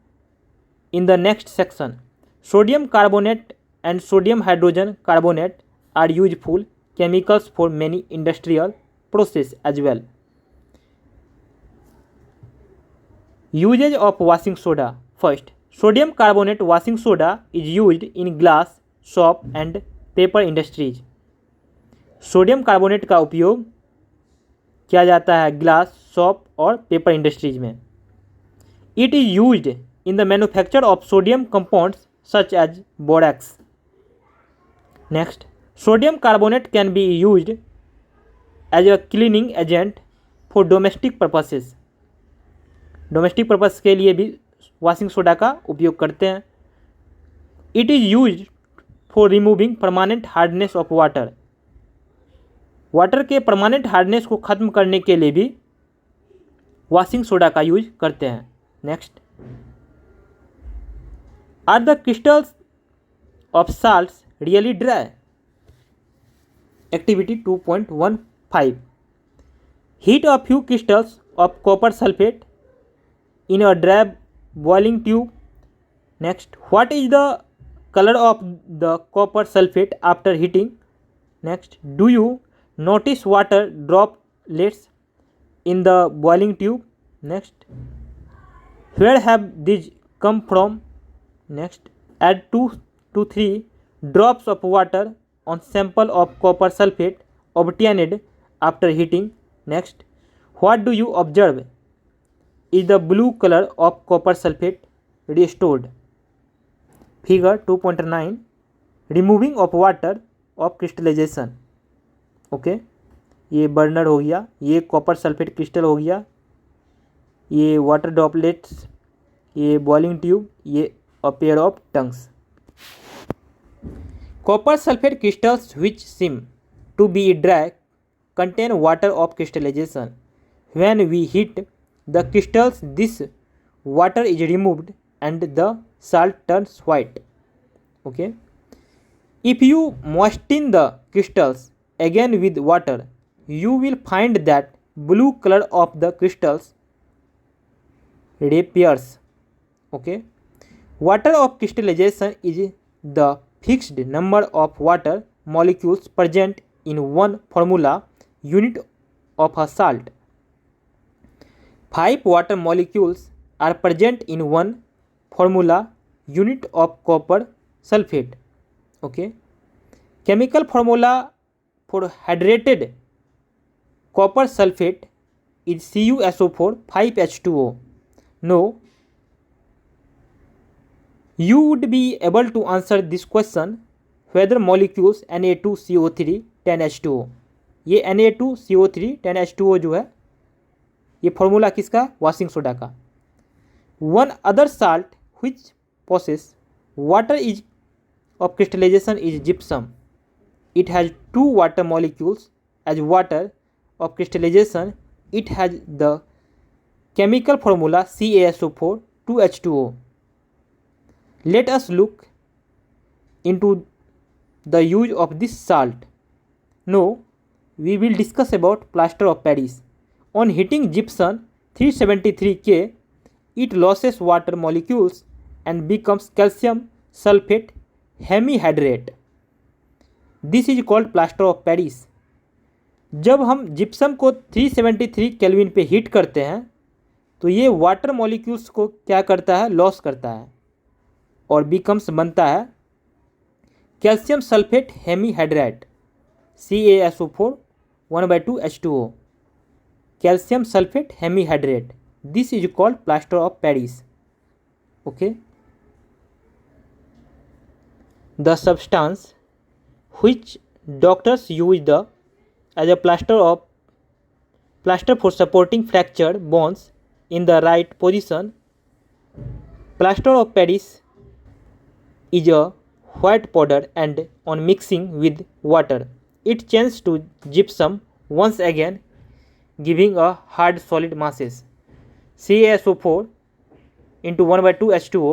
in the next section. Sodium carbonate and sodium hydrogen carbonate are useful chemicals for many industrial processes as well. Usage of washing soda. First, sodium carbonate washing soda is used in glass, soap and paper industries. Sodium carbonate का उपयोग किया जाता है ग्लास, सोप और पेपर इंडस्ट्रीज में. It is used in the manufacture of sodium compounds such as borax. Next, sodium carbonate can be used as a cleaning agent for domestic purposes. Domestic purpose के लिए भी वॉशिंग सोडा का उपयोग करते हैं. It is used for removing permanent hardness of water. Water के परमानेंट हार्डनेस को ख़त्म करने के लिए भी वॉशिंग सोडा का यूज करते हैं. Next, are the crystals of salts really dry. Activity 2.15. Heat a few crystals of copper sulphate in a dry boiling tube. Next, what is the colour of the copper sulphate after heating. Next, do you notice water droplets in the boiling tube. Next, where have these come from. Next, add 2 to 3 drops of water on sample of copper sulfate obtained after heating. Next, what do you observe? Is the blue color of copper sulfate restored. Figure 2.9. Removing of water of crystallization. Okay, ये बर्नर हो गया, ये कॉपर सल्फेट क्रिस्टल हो गया, ये वाटर ड्रॉपलेट्स, ये बॉइलिंग ट्यूब, ये a pair of tongues. Copper sulfate crystals which seem to be dry contain water of crystallization. When we heat the crystals, this water is removed and the salt turns white. Okay. If you moisten the crystals again with water, you will find that blue color of the crystals reappears. Okay. Water of crystallization is the fixed number of water molecules present in one formula unit of a salt. 5 water molecules are present in one formula unit of copper sulfate. Okay. Chemical formula for hydrated copper sulfate is CuSO4 5H2O. Now, you would be able to answer this question whether molecules Na2CO3 10H2O. ये Na2CO3 10H2O जो है ये फॉर्मूला किसका? वॉशिंग सोडा का. One other salt which possesses water is of crystallization is gypsum. It has 2 water molecules. As water of crystallization, it has the chemical formula CaSO4 2H2O. Let us look into the use of this salt. Now, we will discuss about plaster of Paris. On heating gypsum 373 K, it loses water molecules and becomes calcium sulfate hemihydrate. This is called plaster of Paris. जब हम जिप्सम को 373 केल्विन पे हीट करते हैं तो ये वाटर मॉलिक्यूल्स को क्या करता है? लॉस करता है और बिकम्स बनता है calcium sulphate hemihydrate CaSO4 1/2 H2O. Calcium sulphate hemihydrate. This is called plaster of Paris. Okay. The substance which doctors use the as a plaster for supporting fractured bones in the right position. Plaster of Paris is a white powder and on mixing with water it changes to gypsum once again, giving a hard solid masses. CaSO4 into 1/2 H2O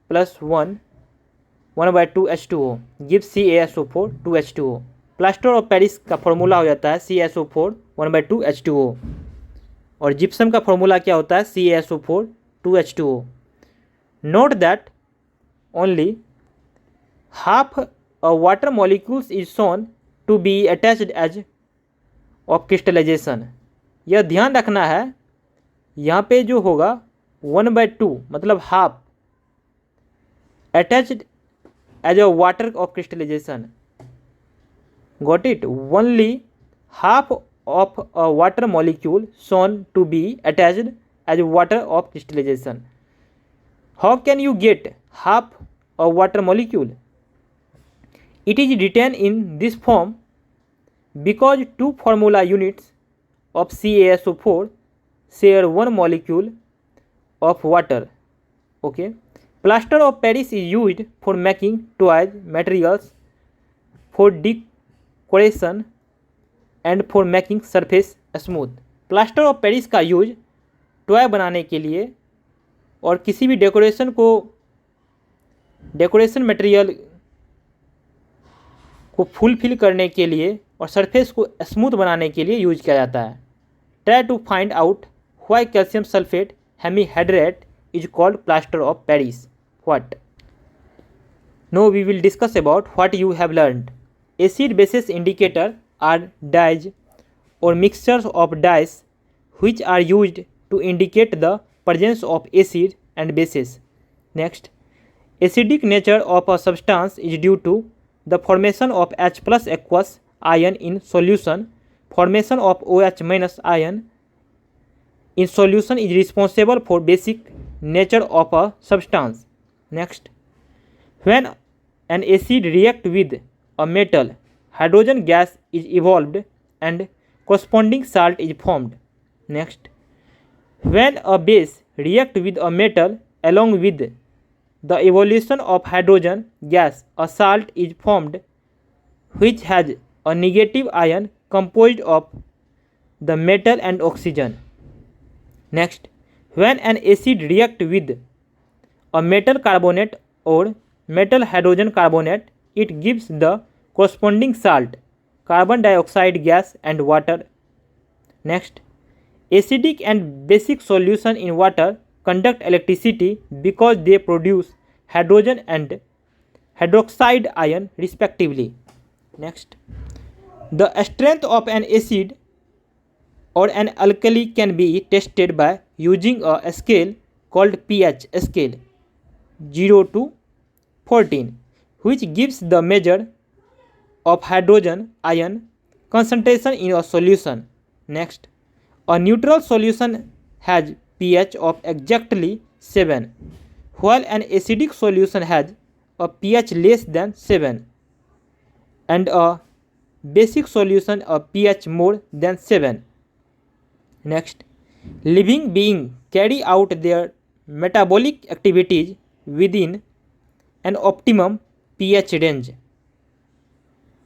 plus 1/2 H2O gives CaSO4 2 H2O. Plaster of Paris का फॉर्मूला हो जाता है CaSO4 1/2 H2O और जिप्सम का फॉर्मूला क्या होता है? CaSO4 2 H2O. Note that only half a water molecules is shown to be attached as of crystallization. यह ध्यान रखना है यहाँ पे जो होगा 1/2 मतलब half attached as a water of crystallization. Got it? Only half of a water molecule shown to be attached as water of crystallization. How can you get half a water molecule? It is written in this form because 2 formula units of CaSO4 share 1 molecule of water. Okay. Plaster of Paris is used for making toys materials, for decoration and for making surface smooth. Plaster of Paris का यूज टॉय बनाने के लिए और किसी भी डेकोरेशन मटेरियल को फुलफिल करने के लिए और सरफेस को स्मूथ बनाने के लिए यूज किया जाता है. Try to find out why calcium sulphate hemihydrate is called plaster of Paris. What? Now we will discuss about what you have learned. Acid bases indicator are dyes or mixtures of dyes which are used to indicate the presence of acid and bases. Next, acidic nature of a substance is due to the formation of H plus aqueous ion in solution. Formation of OH minus ion in solution is responsible for basic nature of a substance. Next, when an acid reacts with a metal, hydrogen gas is evolved and corresponding salt is formed. Next, when a base reacts with a metal along with the evolution of hydrogen gas, a salt is formed which has a negative ion composed of the metal and oxygen. Next, when an acid reacts with a metal carbonate or metal hydrogen carbonate, it gives the corresponding salt, carbon dioxide gas and water. Next, acidic and basic solution in water conduct electricity because they produce hydrogen and hydroxide ion respectively. Next, the strength of an acid or an alkali can be tested by using a scale called pH scale 0 to 14, which gives the measure of hydrogen ion concentration in a solution. Next, a neutral solution has pH of exactly 7, while an acidic solution has a pH less than 7 and a basic solution a pH more than 7. Next, living beings carry out their metabolic activities within an optimum pH range.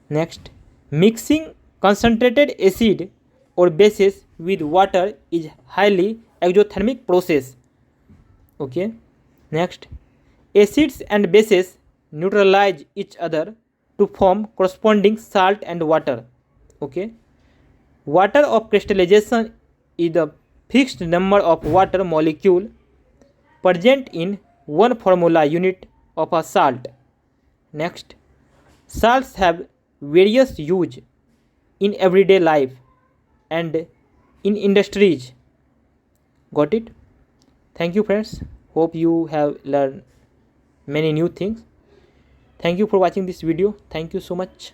Next, mixing concentrated acid or bases with water is highly exothermic process. Okay. Next, acids and bases neutralize each other to form corresponding salt and water. Okay. Water of crystallization is the fixed number of water molecule present in one formula unit of a salt. Next, salts have various use in everyday life and in industries. Got it? Thank you friends. Hope you have learned many new things. Thank you for watching this video. Thank you so much.